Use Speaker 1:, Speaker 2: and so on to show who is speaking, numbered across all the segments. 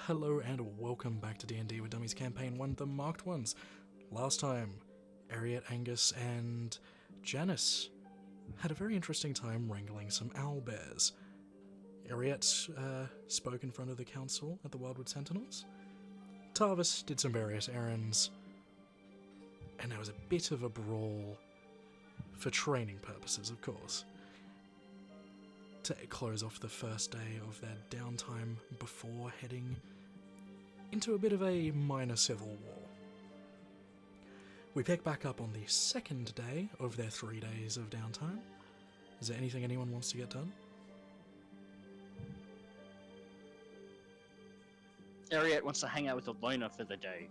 Speaker 1: Hello and welcome back to D&D with Dummies Campaign 1, The Marked Ones. Last time, Ariette, Angus, and Janice had a very interesting time wrangling some owlbears. Ariette spoke in front of the council at the Wildwood Sentinels. Tarvis did some various errands. And there was a bit of a brawl, for training purposes, of course, to close off the first day of their downtime before heading into a bit of a minor civil war. We pick back up on the second day of their 3 days of downtime. Is there anything anyone wants to get done?
Speaker 2: Ariette wants to hang out with a loner for the day.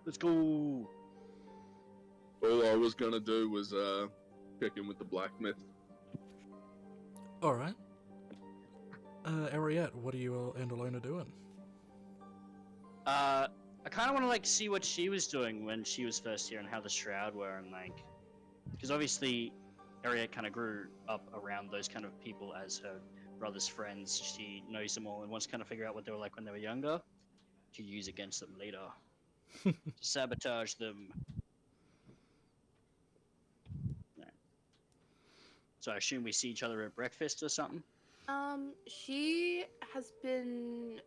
Speaker 2: Let's go!
Speaker 3: All I was gonna do was check in with the blacksmith.
Speaker 1: Alright. Ariette, what are you and Alona doing?
Speaker 2: I kind of want to see what she was doing when she was first here and how the Shroud were, and because obviously Ariette kind of grew up around those kind of people as her brother's friends. She knows them all and wants to kind of figure out what they were like when they were younger to use against them later. To sabotage them. Yeah. So I assume we see each other at breakfast or something?
Speaker 4: She has been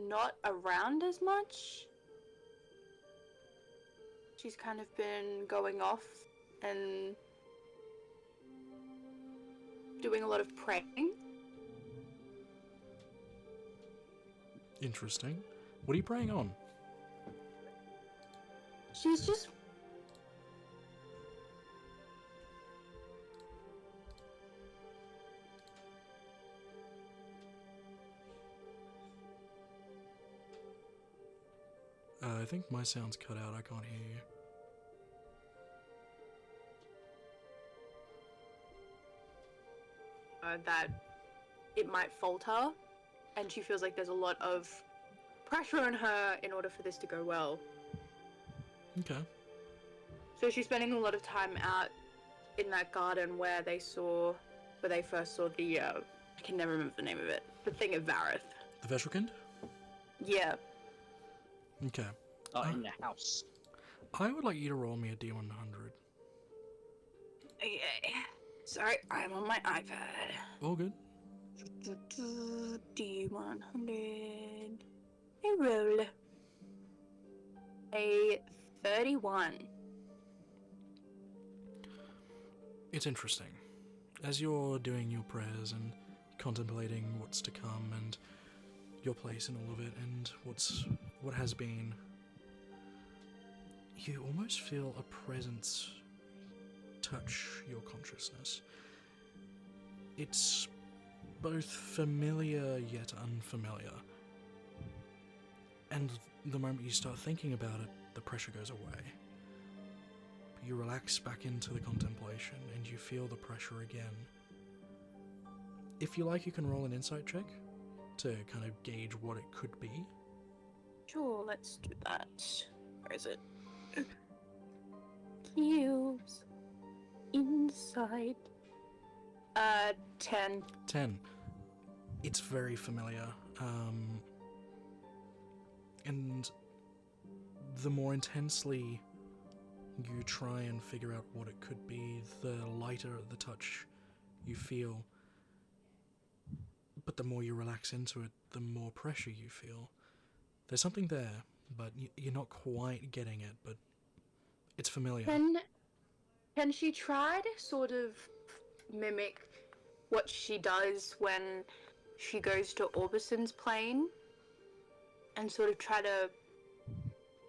Speaker 4: not around as much. She's kind of been going off and doing a lot of praying.
Speaker 1: Interesting. What are you praying on?
Speaker 4: She's just...
Speaker 1: I think my sound's cut out, I can't hear you.
Speaker 4: that it might falter, and she feels like there's a lot of pressure on her in order for this to go well.
Speaker 1: Okay.
Speaker 4: So she's spending a lot of time out in that garden where they first saw the, I can never remember the name of it, the thing of Varith.
Speaker 1: The Veshelkind?
Speaker 4: Yeah.
Speaker 1: Okay.
Speaker 2: In the house.
Speaker 1: I would like you to roll me a D100.
Speaker 4: Okay. Sorry, I'm on my iPad.
Speaker 1: All good.
Speaker 4: D100. I roll a 31.
Speaker 1: It's interesting. As you're doing your prayers and contemplating what's to come and your place in all of it and what has been, you almost feel a presence touch your consciousness. It's both familiar yet unfamiliar. And the moment you start thinking about it, the pressure goes away. You relax back into the contemplation and you feel the pressure again. If you like, you can roll an insight check to kind of gauge what it could be.
Speaker 4: Sure, let's do that. Where is it? Cubes. Inside. 10.
Speaker 1: 10. It's very familiar. And the more intensely you try and figure out what it could be, the lighter the touch you feel. But the more you relax into it, the more pressure you feel. There's something there, but you're not quite getting it, but it's familiar.
Speaker 4: Can she try to sort of mimic what she does when she goes to Orbison's plane and sort of try to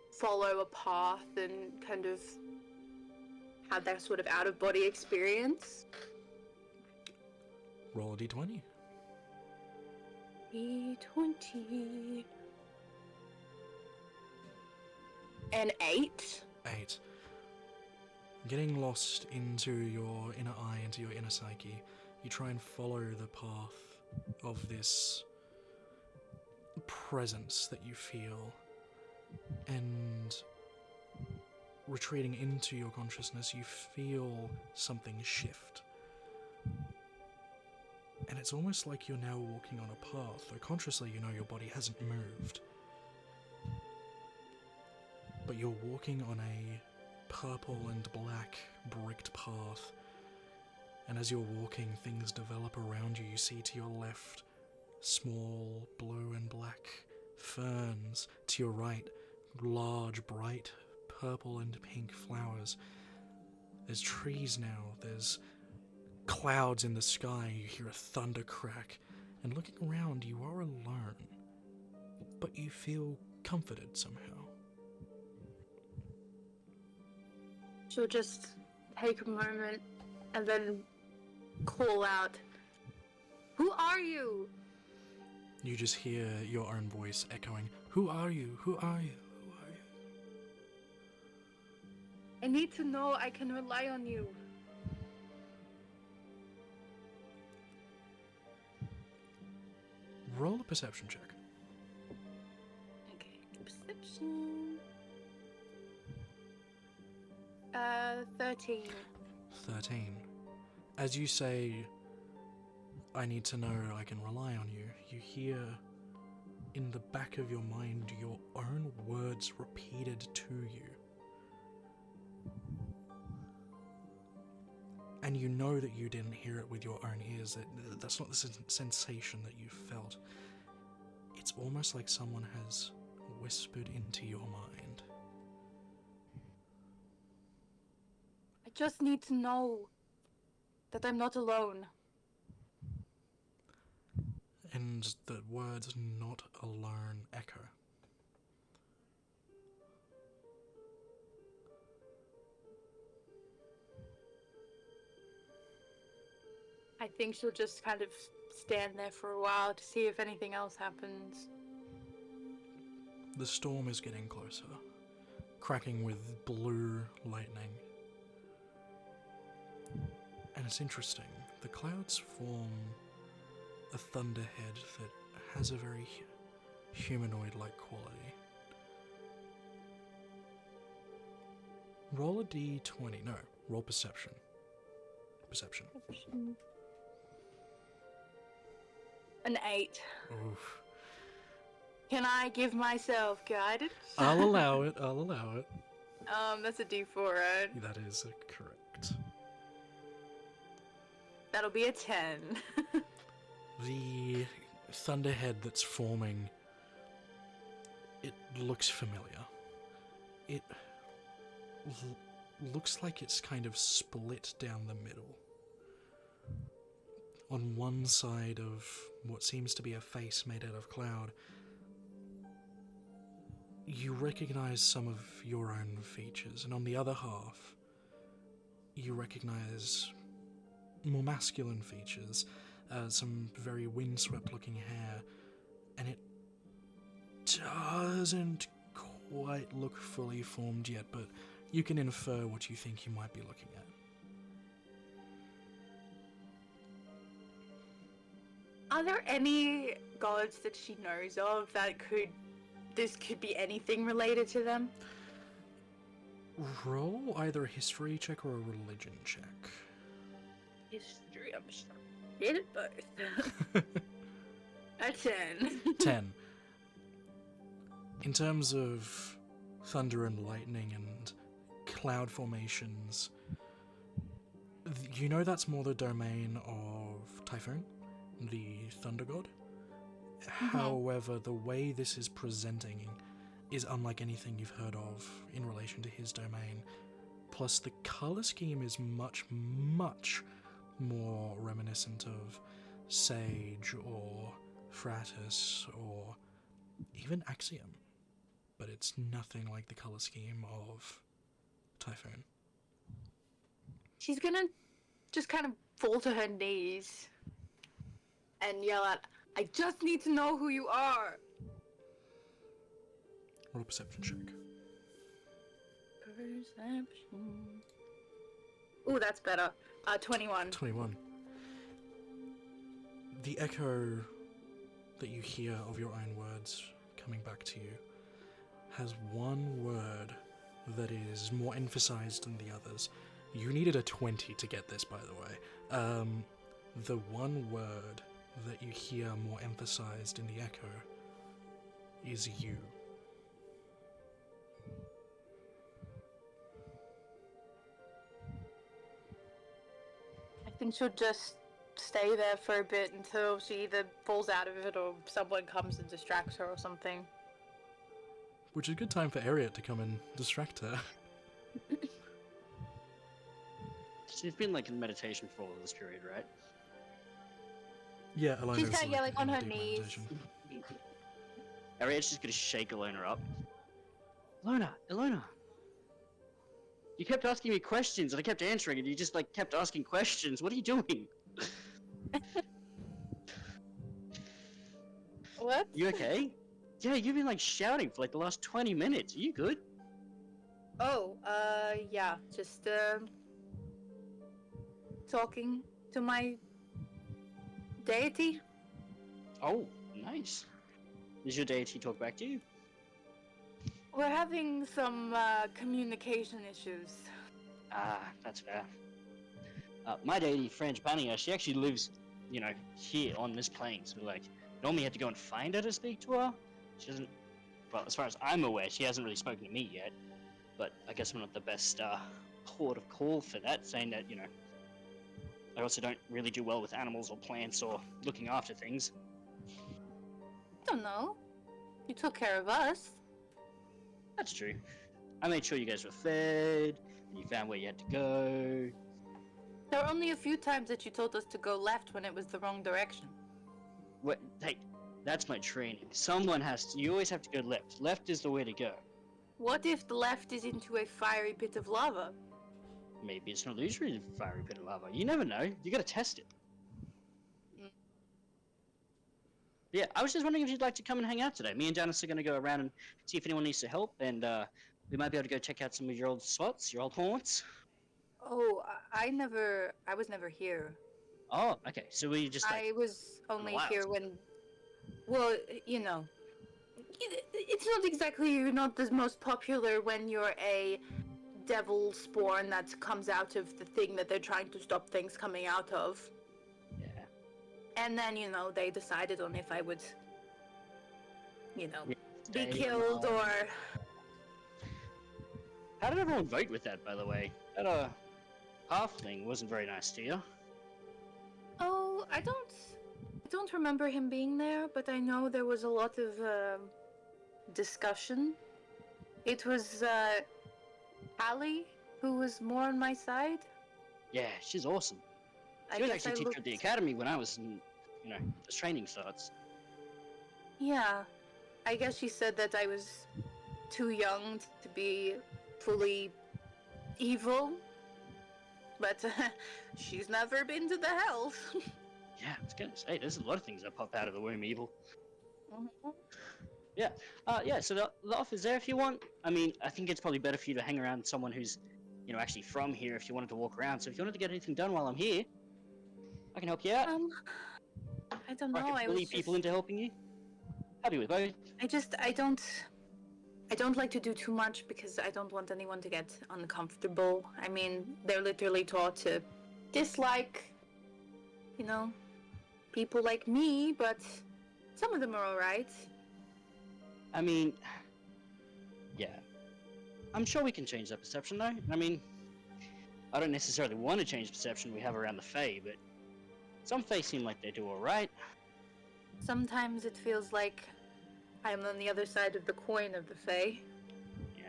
Speaker 4: follow a path and kind of have that sort of out-of-body experience?
Speaker 1: Roll a d20.
Speaker 4: D20. An 8.
Speaker 1: 8. Getting lost into your inner eye, into your inner psyche, you try and follow the path of this presence that you feel, and retreating into your consciousness, you feel something shift. And it's almost like you're now walking on a path, though consciously you know your body hasn't moved. But you're walking on a purple and black bricked path, and as you're walking, things develop around you. You see to your left small blue and black ferns, to your right large bright purple and pink flowers. There's trees now, there's clouds in the sky, you hear a thunder crack, and looking around you are alone, but you feel comforted somehow.
Speaker 4: She'll just take a moment and then call out, "Who are you?"
Speaker 1: You just hear your own voice echoing, "Who are you? Who are you? Who are you?"
Speaker 4: I need to know I can rely on you.
Speaker 1: Roll a perception check.
Speaker 4: Okay, perception. 13.
Speaker 1: 13. As you say, "I need to know I can rely on you," you hear in the back of your mind your own words repeated to you. And you know that you didn't hear it with your own ears, that's not the sensation that you felt. It's almost like someone has whispered into your mind.
Speaker 4: I just need to know that I'm not alone.
Speaker 1: And the words "not alone" echo.
Speaker 4: I think she'll just kind of stand there for a while to see if anything else happens.
Speaker 1: The storm is getting closer, cracking with blue lightning. And it's interesting, the clouds form a thunderhead that has a very humanoid-like quality. Roll a d20, no, roll perception. Perception.
Speaker 4: An 8.
Speaker 1: Oof.
Speaker 4: Can I give myself guidance?
Speaker 1: I'll allow it, I'll allow it.
Speaker 4: That's a D4, right?
Speaker 1: That is correct.
Speaker 4: That'll be a 10.
Speaker 1: The thunderhead that's forming, it looks familiar. It looks like it's kind of split down the middle. On one side of what seems to be a face made out of cloud, you recognize some of your own features, and on the other half, you recognize more masculine features, some very windswept looking hair, and it doesn't quite look fully formed yet, but you can infer what you think you might be looking at.
Speaker 4: Are there any gods that she knows of that this could be anything related to them?
Speaker 1: Roll either a history check or a religion check.
Speaker 4: History, I'm sure. Did it both. A 10.
Speaker 1: 10. In terms of thunder and lightning and cloud formations, you know that's more the domain of Typhoon, the thunder god. However, the way this is presenting is unlike anything you've heard of in relation to his domain. Plus, the color scheme is much, much more reminiscent of Sage or Fratus or even Axiom. But it's nothing like the color scheme of Typhoon.
Speaker 4: She's gonna just kind of fall to her knees and yell out, "I just need to know who you are!"
Speaker 1: Roll a perception check.
Speaker 4: Perception. Ooh, that's better. 21.
Speaker 1: 21. The echo that you hear of your own words coming back to you has one word that is more emphasized than the others. You needed a 20 to get this, by the way. The one word that you hear more emphasized in the echo is you.
Speaker 4: I think she'll just stay there for a bit until she either falls out of it or someone comes and distracts her or something.
Speaker 1: Which is a good time for Ariat to come and distract her.
Speaker 2: She's been like in meditation for all of this period, right?
Speaker 1: Yeah, Alona's
Speaker 4: She's kinda, yeah, like, on
Speaker 1: in
Speaker 4: her
Speaker 1: deep
Speaker 4: knees.
Speaker 1: meditation.
Speaker 2: Ariadne's just gonna shake Ilona up. Ilona! You kept asking me questions and I kept answering and you just like kept asking questions. What are you doing?
Speaker 4: What?
Speaker 2: You okay? Yeah, you've been like shouting for like the last 20 minutes. Are you good?
Speaker 4: Oh, yeah, just, talking to my deity.
Speaker 2: Oh, nice. Does your deity talk back to you?
Speaker 4: We're having some, communication issues.
Speaker 2: Ah, that's fair. My deity, Frangipania, she actually lives, you know, here on this plane. So, like, normally you have to go and find her to speak to her. She doesn't, well, as far as I'm aware, she hasn't really spoken to me yet. But I guess I'm not the best port of call for that, saying that, you know, I also don't really do well with animals or plants or looking after things.
Speaker 4: Don't know. You took care of us.
Speaker 2: That's true. I made sure you guys were fed, and you found where you had to go.
Speaker 4: There were only a few times that you told us to go left when it was the wrong direction.
Speaker 2: What? Hey, that's my training. Someone has to. You always have to go left. Left is the way to go.
Speaker 4: What if the left is into a fiery pit of lava?
Speaker 2: Maybe it's an illusory fiery pit of lava. You never know. You gotta test it.
Speaker 4: Mm.
Speaker 2: Yeah, I was just wondering if you'd like to come and hang out today. Me and Janice are gonna go around and see if anyone needs to help, and we might be able to go check out some of your old spots, your old haunts.
Speaker 4: Oh, I was never here.
Speaker 2: Oh, okay. So we just like
Speaker 4: I was only
Speaker 2: wild.
Speaker 4: here when, well, you know, it's not exactly, you're not the most popular when you're a devil spawn that comes out of the thing that they're trying to stop things coming out of.
Speaker 2: yeah.
Speaker 4: And then, you know, they decided on if I would, you know, be
Speaker 2: Stay
Speaker 4: killed
Speaker 2: alive.
Speaker 4: or...
Speaker 2: How did everyone vote with that, by the way? That halfling wasn't very nice to you.
Speaker 4: Oh, I don't remember him being there, but I know there was a lot of discussion. It was Allie who was more on my side.
Speaker 2: Yeah, she's awesome.
Speaker 4: I
Speaker 2: She was
Speaker 4: guess
Speaker 2: actually
Speaker 4: I
Speaker 2: a teacher at the
Speaker 4: looked-
Speaker 2: academy when I was in, you know, as training starts.
Speaker 4: Yeah, I guess she said that I was too young to be fully evil, but she's never been to the hells.
Speaker 2: Yeah, I was gonna say, there's a lot of things that pop out of the womb evil.
Speaker 4: Mhm.
Speaker 2: Yeah, so the offer's there if you want. I mean, I think it's probably better for you to hang around someone who's, you know, actually from here if you wanted to walk around. So if you wanted to get anything done while I'm here, I can help you out.
Speaker 4: I don't
Speaker 2: Or
Speaker 4: know.
Speaker 2: I
Speaker 4: I
Speaker 2: can bully
Speaker 4: was
Speaker 2: people
Speaker 4: just,
Speaker 2: into helping you. Happy with both.
Speaker 4: I don't like to do too much because I don't want anyone to get uncomfortable. I mean, they're literally taught to dislike, you know, people like me, but some of them are alright.
Speaker 2: I mean, yeah. I'm sure we can change that perception, though. I mean, I don't necessarily want to change the perception we have around the Fae, but some Fae seem like they do alright.
Speaker 4: Sometimes it feels like I'm on the other side of the coin of the Fae.
Speaker 2: Yeah.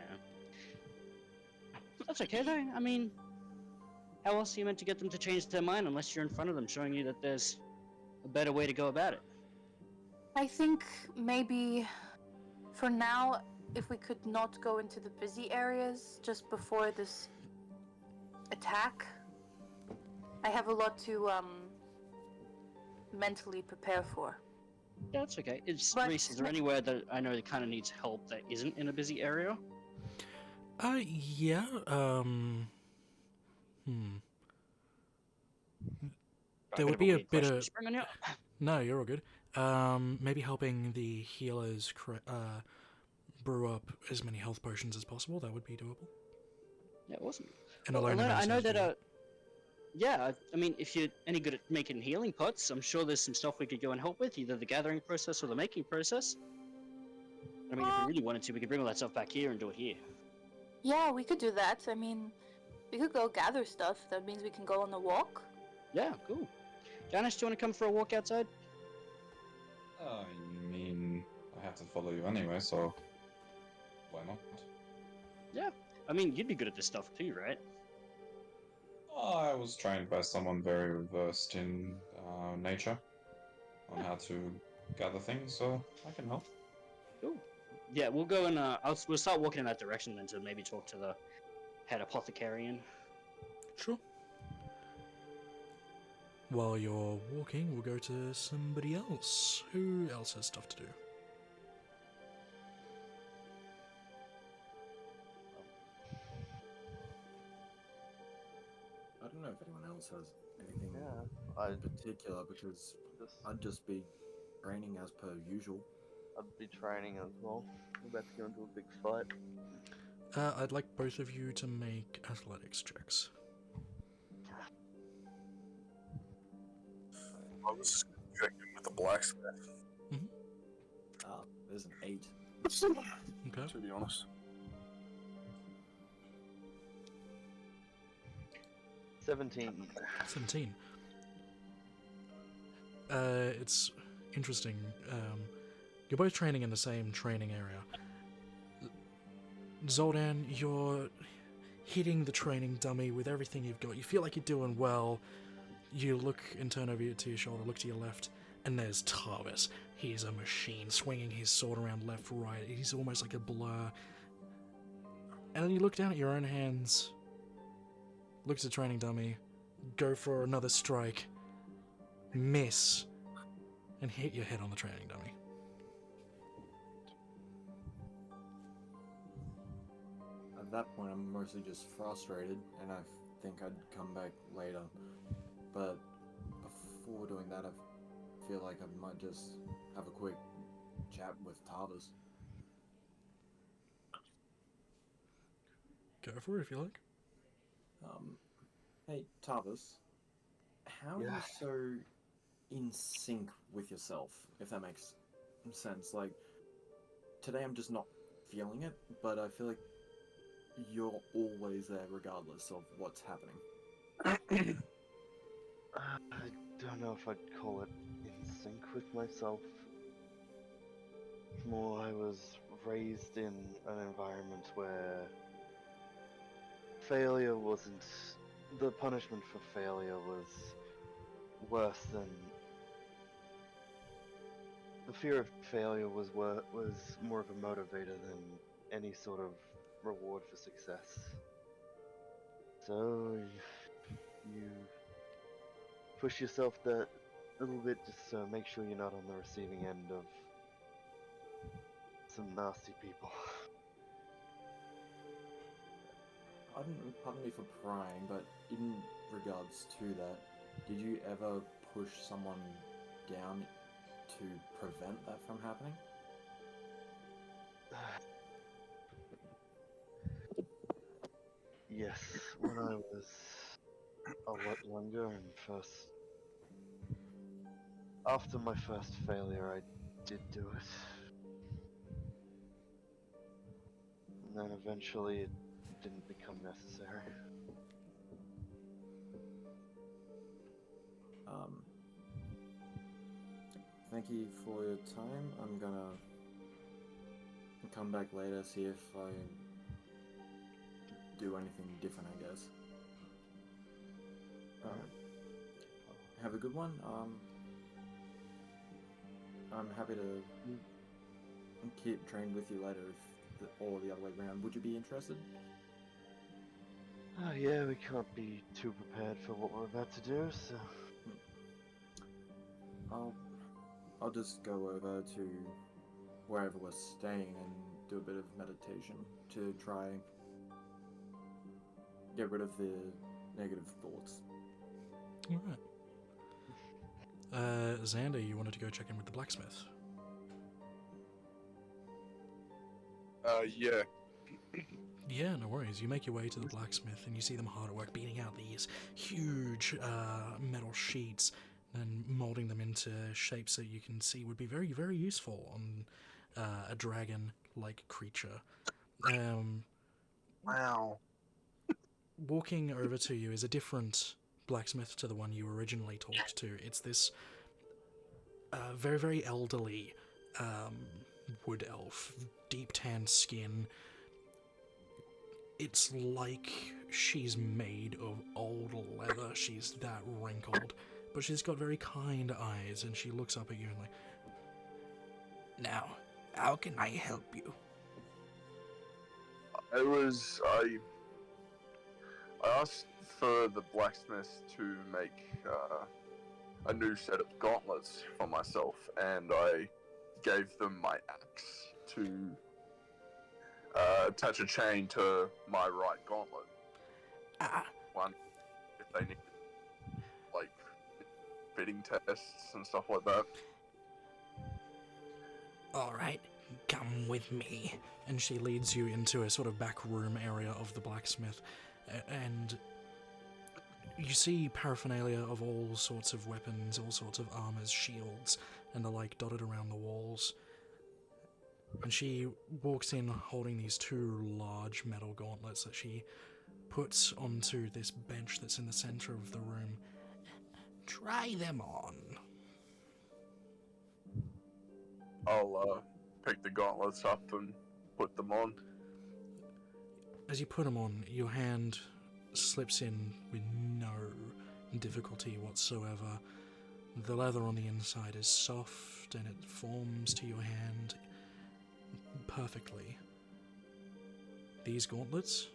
Speaker 2: That's okay, though. I mean, how else are you meant to get them to change their mind unless you're in front of them showing you that there's a better way to go about it?
Speaker 4: I think maybe for now, if we could not go into the busy areas just before this attack, I have a lot to mentally prepare for.
Speaker 2: Yeah, that's okay. It's
Speaker 4: But-
Speaker 2: Reese, is there anywhere that I know that kind of needs help that isn't in a busy area?
Speaker 1: Yeah, There would be a bit of...
Speaker 2: Spring on you?
Speaker 1: No, you're all good. Maybe helping the healers brew up as many health potions as possible. That would be doable.
Speaker 2: Yeah, awesome.
Speaker 1: And
Speaker 2: Well,
Speaker 1: Alona
Speaker 2: Alona, I
Speaker 1: knows
Speaker 2: know
Speaker 1: those
Speaker 2: that
Speaker 1: too.
Speaker 2: Yeah, I mean, if you're any good at making healing pots, I'm sure there's some stuff we could go and help with, either the gathering process or the making process. I mean, if we really wanted to, we could bring all that stuff back here and do it here.
Speaker 4: Yeah, we could do that. I mean, we could go gather stuff. That means we can go on the walk.
Speaker 2: Yeah, cool. Janice, do you want to come for a walk outside?
Speaker 5: I mean, I have to follow you anyway, so why not?
Speaker 2: Yeah. I mean, you'd be good at this stuff too, right?
Speaker 5: I was trained by someone very versed in nature on how to gather things, so I can help.
Speaker 2: Cool. Yeah, we'll go and we'll start walking in that direction then to maybe talk to the head apothecarian.
Speaker 1: Sure. While you're walking, we'll go to somebody else. Who else has stuff to do?
Speaker 6: I don't know if anyone else has anything
Speaker 7: Yeah,
Speaker 6: in particular because I'd just be training as per usual.
Speaker 7: I'd be training as well. We're about to go into a big fight.
Speaker 1: I'd like both of you to make athletics checks.
Speaker 8: I was checking with the blacksmith,
Speaker 6: There's an 8.
Speaker 1: Okay.
Speaker 8: to be honest.
Speaker 7: 17.
Speaker 1: 17. It's interesting. You're both training in the same training area. Zoldan, you're hitting the training dummy with everything you've got. You feel like you're doing well. You look and turn over to your shoulder, look to your left, and there's Tarvis. He's a machine, swinging his sword around left, right. He's almost like a blur. And then you look down at your own hands, look at the training dummy, go for another strike, miss, and hit your head on the training dummy.
Speaker 6: At that point, I'm mostly just frustrated, and I think I'd come back later. But before doing that, I feel like I might just have a quick chat with Tarvis.
Speaker 1: Go for it if you like.
Speaker 6: Hey, Tarvis, how are you
Speaker 7: Yeah.
Speaker 6: so in sync with yourself, if that makes sense? Like, today I'm just not feeling it, but I feel like you're always there regardless of what's happening.
Speaker 7: I don't know if I'd call it in sync with myself. More, I was raised in an environment where failure wasn't. The punishment for failure was worse than. The fear of failure was more of a motivator than any sort of reward for success. So you push yourself that little bit just to make sure you're not on the receiving end of some nasty people.
Speaker 6: Pardon me for prying, but in regards to that, did you ever push someone down to prevent that from happening?
Speaker 7: Yes, when I was a lot younger and after my first failure, I did do it. And then eventually it didn't become necessary.
Speaker 6: Thank you for your time. I'm gonna come back later, see if I do anything different, I guess. Have a good one. I'm happy to keep training with you later or the other way around. Would you be interested?
Speaker 7: Oh yeah, we can't be too prepared for what we're about to do, so...
Speaker 6: I'll just go over to wherever we're staying and do a bit of meditation to try get rid of the negative thoughts.
Speaker 1: Alright. Xander, you wanted to go check in with the blacksmith.
Speaker 8: Yeah.
Speaker 1: Yeah, no worries. You make your way to the blacksmith and you see them hard at work beating out these huge metal sheets and molding them into shapes that you can see would be very, very useful on a dragon-like creature.
Speaker 8: Wow.
Speaker 1: Walking over to you is a different blacksmith to the one you originally talked to. It's this very, very elderly wood elf, deep tan skin. It's like she's made of old leather. She's that wrinkled. But she's got very kind eyes, and she looks up at you and like, "Now, how can I help you?"
Speaker 8: I asked for the blacksmith to make a new set of gauntlets for myself, and I gave them my axe to attach a chain to my right gauntlet. One, if they need, like, fitting tests and stuff like that.
Speaker 1: "Alright, come with me." And she leads you into a sort of back room area of the blacksmith. And you see paraphernalia of all sorts of weapons, all sorts of armors, shields, and the like dotted around the walls. And she walks in holding these two large metal gauntlets that she puts onto this bench that's in the center of the room. "Try them on."
Speaker 8: I'll pick the gauntlets up and put them on.
Speaker 1: As you put them on, your hand slips in with no difficulty whatsoever. The leather on the inside is soft and it forms to your hand perfectly. These gauntlets,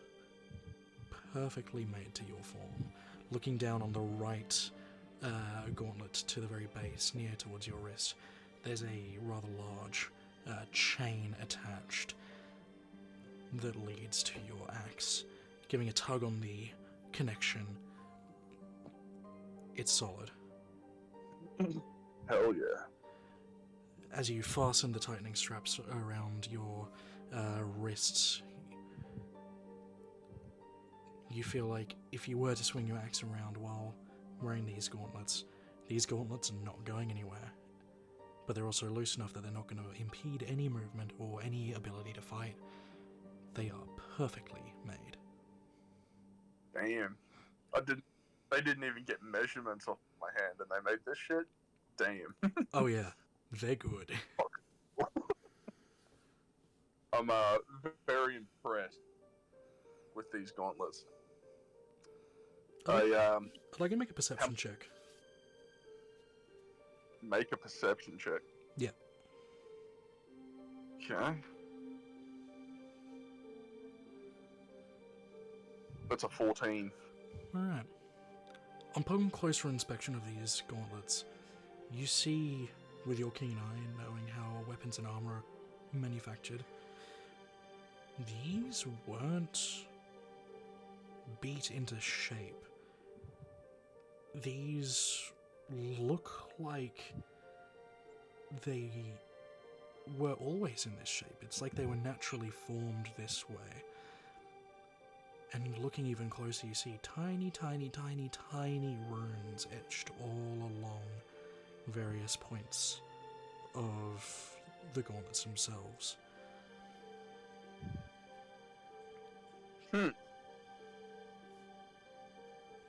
Speaker 1: perfectly made to your form. Looking down on the right gauntlet to the very base, near towards your wrist, there's a rather large chain attached that leads to your axe. Giving a tug on the connection, it's solid.
Speaker 8: Hell yeah.
Speaker 1: As you fasten the tightening straps around your wrists, you feel like if you were to swing your axe around while wearing these gauntlets are not going anywhere. But they're also loose enough that they're not going to impede any movement or any ability to fight. They are perfectly made.
Speaker 8: Damn. They didn't even get measurements off my hand and they made this shit? Damn.
Speaker 1: Oh yeah, they're good.
Speaker 8: I'm very impressed with these gauntlets.
Speaker 1: I'd like to make a perception check.
Speaker 8: Make a perception check.
Speaker 1: Yeah.
Speaker 8: Okay. That's a 14.
Speaker 1: Alright. Upon closer inspection of these gauntlets, you see, with your keen eye, knowing how weapons and armor are manufactured, these weren't beat into shape. These look like they were always in this shape. It's like they were naturally formed this way. And looking even closer, you see tiny, tiny, tiny, tiny runes etched all along various points of the gauntlets themselves.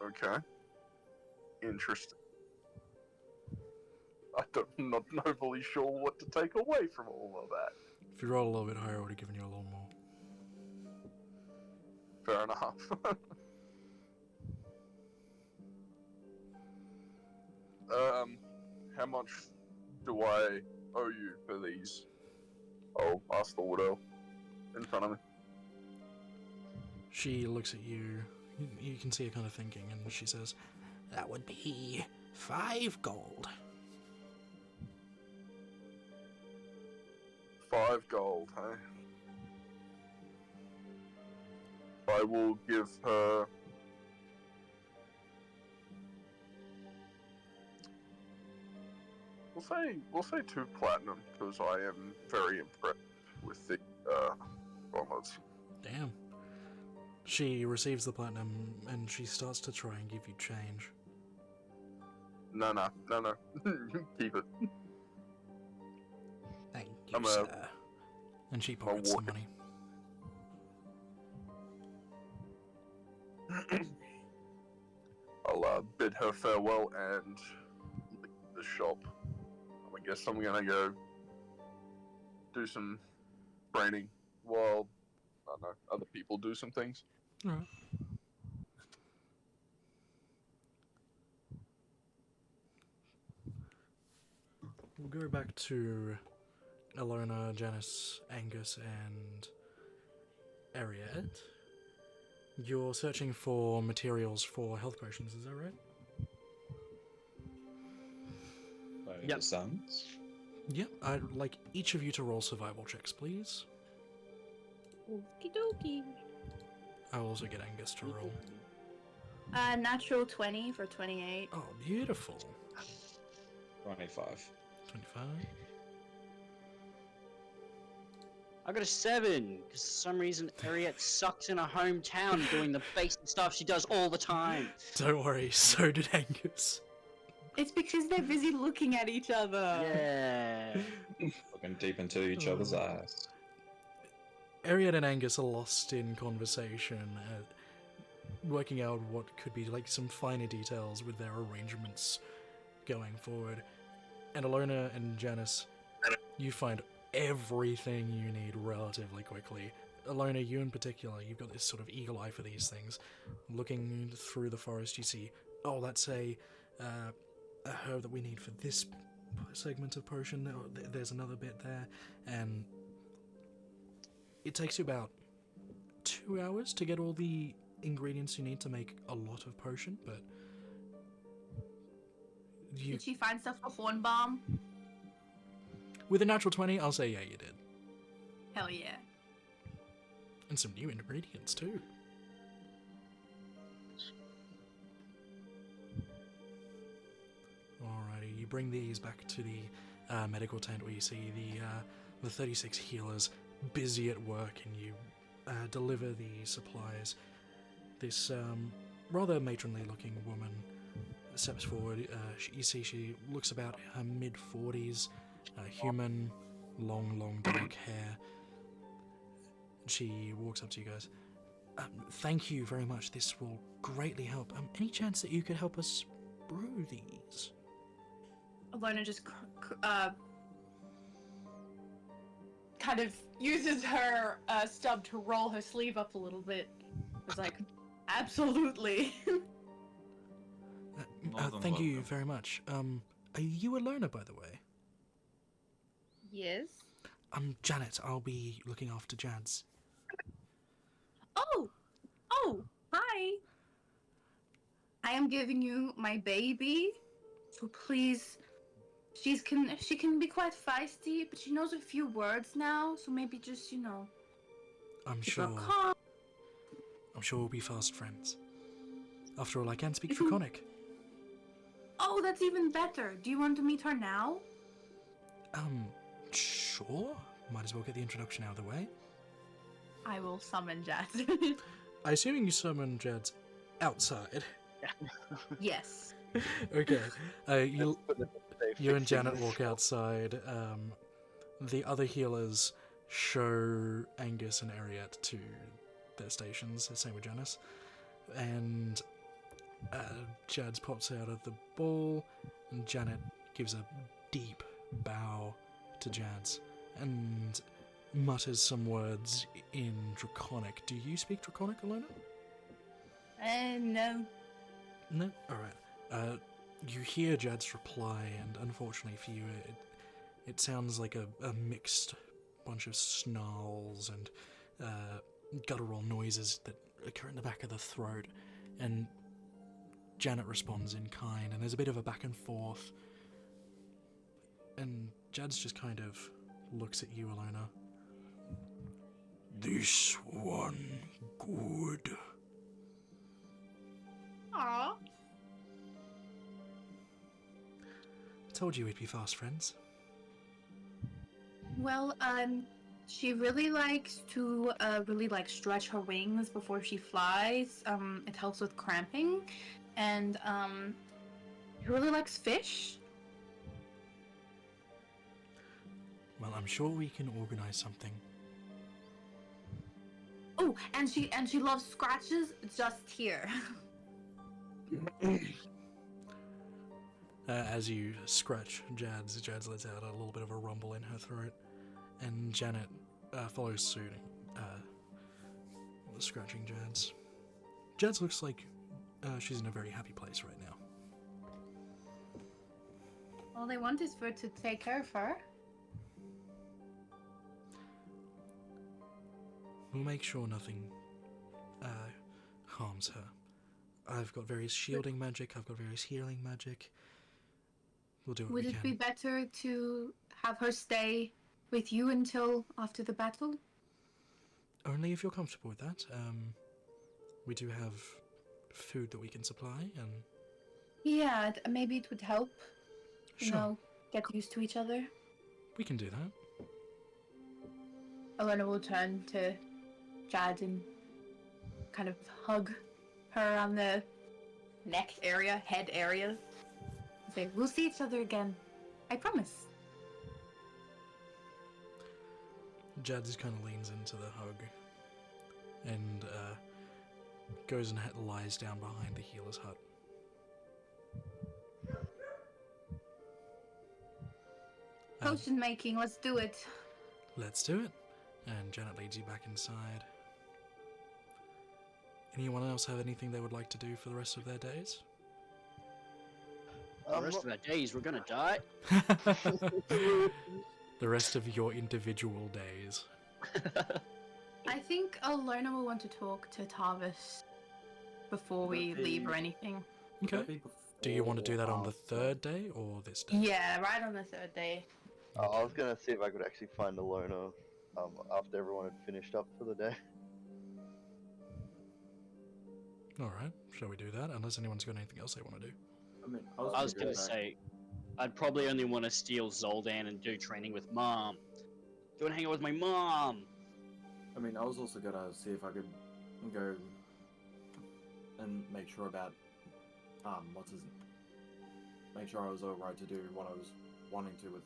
Speaker 8: Okay. Interesting. I'm not overly sure what to take away from all of that.
Speaker 1: If you roll a little bit higher, I would have given you a little more.
Speaker 8: Fair enough. How much do I owe you for these? I'll ask the widow in front of me.
Speaker 1: She looks at you. You can see her kind of thinking, and she says, "That would be 5 gold."
Speaker 8: 5 gold, hey? I will give her... We'll say 2 platinum, because I am very impressed with the gauntlets.
Speaker 1: Damn. She receives the platinum and she starts to try and give you change.
Speaker 8: No. Keep it.
Speaker 1: Thank you,
Speaker 8: I'm a-
Speaker 1: sir. And she pockets the
Speaker 8: walking-
Speaker 1: money.
Speaker 8: I'll bid her farewell and leave the shop. I guess I'm gonna go do some braining while I don't know other people do some things.
Speaker 1: Alright. We'll go back to Alona, Janice, Angus, and Ariette. You're searching for materials for health potions, is that right?
Speaker 5: By
Speaker 2: Yep.
Speaker 5: the sounds.
Speaker 1: Yep. I'd like each of you to roll survival checks, please.
Speaker 4: Okie dokie.
Speaker 1: I'll also get Angus to roll.
Speaker 4: Natural 20 for 28.
Speaker 1: Oh, beautiful.
Speaker 5: 25.
Speaker 1: 25.
Speaker 2: I got a 7 because for some reason Ariette sucks in her hometown doing the basic stuff she does all the time.
Speaker 1: Don't worry, so did Angus.
Speaker 4: It's because they're busy looking at each other.
Speaker 2: Yeah.
Speaker 5: Looking deep into each other's eyes.
Speaker 1: Ariette and Angus are lost in conversation, working out what could be like some finer details with their arrangements going forward. And Alona and Janice, you find everything you need relatively quickly. Alona, you in particular, you've got this sort of eagle eye for these things. Looking through the forest, you see, oh, that's a herb that we need for this segment of potion. There's another bit there, and it takes you about 2 hours to get all the ingredients you need to make a lot of potion, but you,
Speaker 4: Did she find stuff for horn bomb?
Speaker 1: with a natural 20, I'll say yeah, you did.
Speaker 4: Hell yeah.
Speaker 1: And some new ingredients too. Alrighty, you bring these back to the medical tent where you see the 36 healers busy at work, and you deliver the supplies. This rather matronly-looking woman steps forward. You see she looks about her mid-40s, human, long dark hair. She walks up to you guys. Thank you very much. This will greatly help. Any chance that you could help us brew these?
Speaker 4: Alona just kind of uses her stub to roll her sleeve up a little bit. It's like, absolutely.
Speaker 5: More than
Speaker 1: Thank you
Speaker 5: welcome.
Speaker 1: very much. Are you Alona, by the way?
Speaker 4: Yes.
Speaker 1: Janet. I'll be looking after Jads.
Speaker 4: Oh, hi. I am giving you my baby, so please. She can be quite feisty, but she knows a few words now, so maybe just
Speaker 1: I'm
Speaker 4: keep her
Speaker 1: sure.
Speaker 4: calm.
Speaker 1: I'm sure we'll be fast friends. After all, I can speak Draconic.
Speaker 4: Oh, that's even better. Do you want to meet her now?
Speaker 1: Sure. Might as well get the introduction out of the way.
Speaker 4: I will summon Jazz.
Speaker 1: I assuming you summon Jads outside.
Speaker 4: Yes.
Speaker 1: Okay. You
Speaker 7: Let's put it this way,
Speaker 1: You and
Speaker 7: fixing
Speaker 1: Janet
Speaker 7: this
Speaker 1: walk
Speaker 7: shop.
Speaker 1: outside. The other healers show Angus and Ariette to their stations. Same with Janice. And Jads pops out of the ball, and Janet gives a deep bow to Jads and mutters some words in Draconic. Do you speak Draconic, Alona?
Speaker 4: No.
Speaker 1: No? Alright. You hear Jad's reply, and unfortunately for you, it sounds like a mixed bunch of snarls and guttural noises that occur in the back of the throat. And Janet responds in kind, and there's a bit of a back and forth. And Jad's just kind of looks at you, Alona. This one good.
Speaker 4: Aww.
Speaker 1: Told you we'd be fast friends.
Speaker 4: Well,
Speaker 9: She really likes to really like stretch her wings before she flies. It helps with cramping, and she really likes fish.
Speaker 1: Well, I'm sure we can organize something.
Speaker 9: Oh, and she loves scratches just here.
Speaker 1: As you scratch Jads lets out a little bit of a rumble in her throat, and Janet follows suit, scratching Jads. Jads looks like she's in a very happy place right now.
Speaker 9: All they want is for it to take care of her.
Speaker 1: We'll make sure nothing harms her. I've got various shielding magic, I've got various healing magic. We'll do what
Speaker 9: Would
Speaker 1: we
Speaker 9: it
Speaker 1: can.
Speaker 9: be better to have her stay with you until after the battle?
Speaker 1: Only if you're comfortable with that. We do have food that we can supply, and
Speaker 9: Yeah, maybe it would help. You
Speaker 1: sure,
Speaker 9: know, get used to each other.
Speaker 1: we can do that.
Speaker 9: Alona will turn to Jad and kind of hug her on the neck area, head area. Say, we'll see each other again. I promise.
Speaker 1: Jads just kind of leans into the hug and goes and lies down behind the healer's hut.
Speaker 9: Potion making, let's do it.
Speaker 1: Let's do it. And Janet leads you back inside. Anyone else have anything they would like to do for the rest of their days?
Speaker 2: The rest of our days, we're gonna die.
Speaker 1: The rest of your individual days.
Speaker 9: I think Alona will want to talk to Tarvis before we leave or anything.
Speaker 1: Okay. Do you want to do that on the third day or this day?
Speaker 9: Yeah, right on the third day.
Speaker 7: I was gonna see if I could actually find Alona after everyone had finished up for the day.
Speaker 1: Alright, shall we do that? Unless anyone's got anything else they want to do.
Speaker 6: I mean,
Speaker 2: I was gonna say, I'd probably only want to steal Zoldan and do training with Mom. Go and hang out with my mom.
Speaker 6: I mean, I was also gonna see if I could go and make sure about make sure I was alright to do what I was wanting to with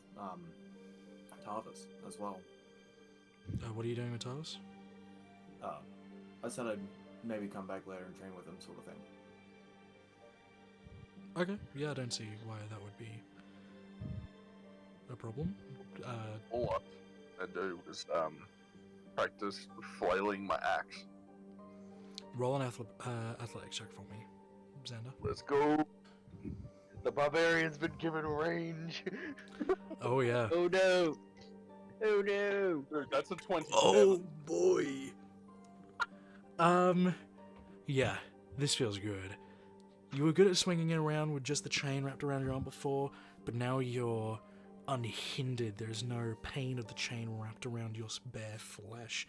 Speaker 6: Tarvis as well.
Speaker 1: What are you doing with Talos?
Speaker 6: I said I'd maybe come back later and train with him, sort of thing.
Speaker 1: Okay, yeah, I don't see why that would be a problem.
Speaker 8: All I do is practice flailing my axe.
Speaker 1: Roll an athletics check for me, Xander.
Speaker 8: Let's go.
Speaker 7: The barbarian's been given range.
Speaker 1: Oh yeah.
Speaker 2: Oh no! Oh no!
Speaker 8: Dude, that's a 27.
Speaker 1: Oh boy. Yeah, this feels good. You were good at swinging it around with just the chain wrapped around your arm before, but now you're unhindered. There's no pain of the chain wrapped around your bare flesh.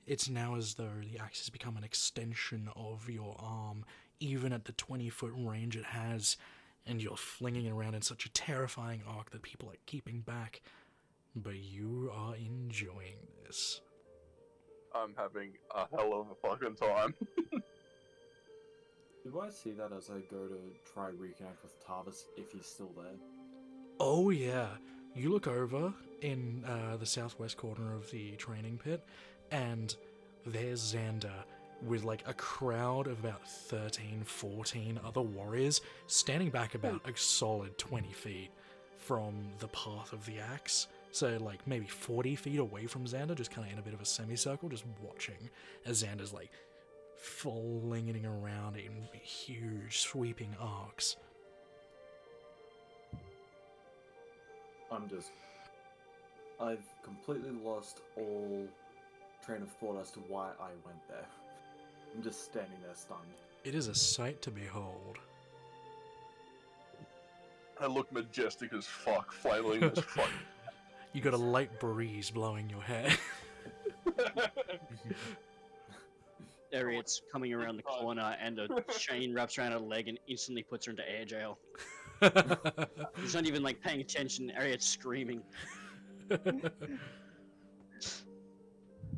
Speaker 1: It's now as though the axe has become an extension of your arm, even at the 20-foot range it has, and you're flinging it around in such a terrifying arc that people are keeping back. But you are enjoying this.
Speaker 8: I'm having a hell of a fucking time.
Speaker 6: Do I see that as I go to try reconnect with Tarvis if he's still there?
Speaker 1: Oh yeah, you look over in the southwest corner of the training pit, and there's Xander with like a crowd of about 13, 14 other warriors standing back about a solid 20 feet from the path of the axe. So like maybe 40 feet away from Xander, just kind of in a bit of a semicircle, just watching as Xander's like flinging around in huge sweeping arcs.
Speaker 6: I've completely lost all train of thought as to why I went there. I'm just standing there stunned.
Speaker 1: It is a sight to behold.
Speaker 8: I look majestic as fuck, flailing this fuck.
Speaker 1: You got a light breeze blowing your hair.
Speaker 2: Harriet's coming around the corner and a chain wraps around her leg and instantly puts her into air jail. He's not even like paying attention. Harriet's screaming.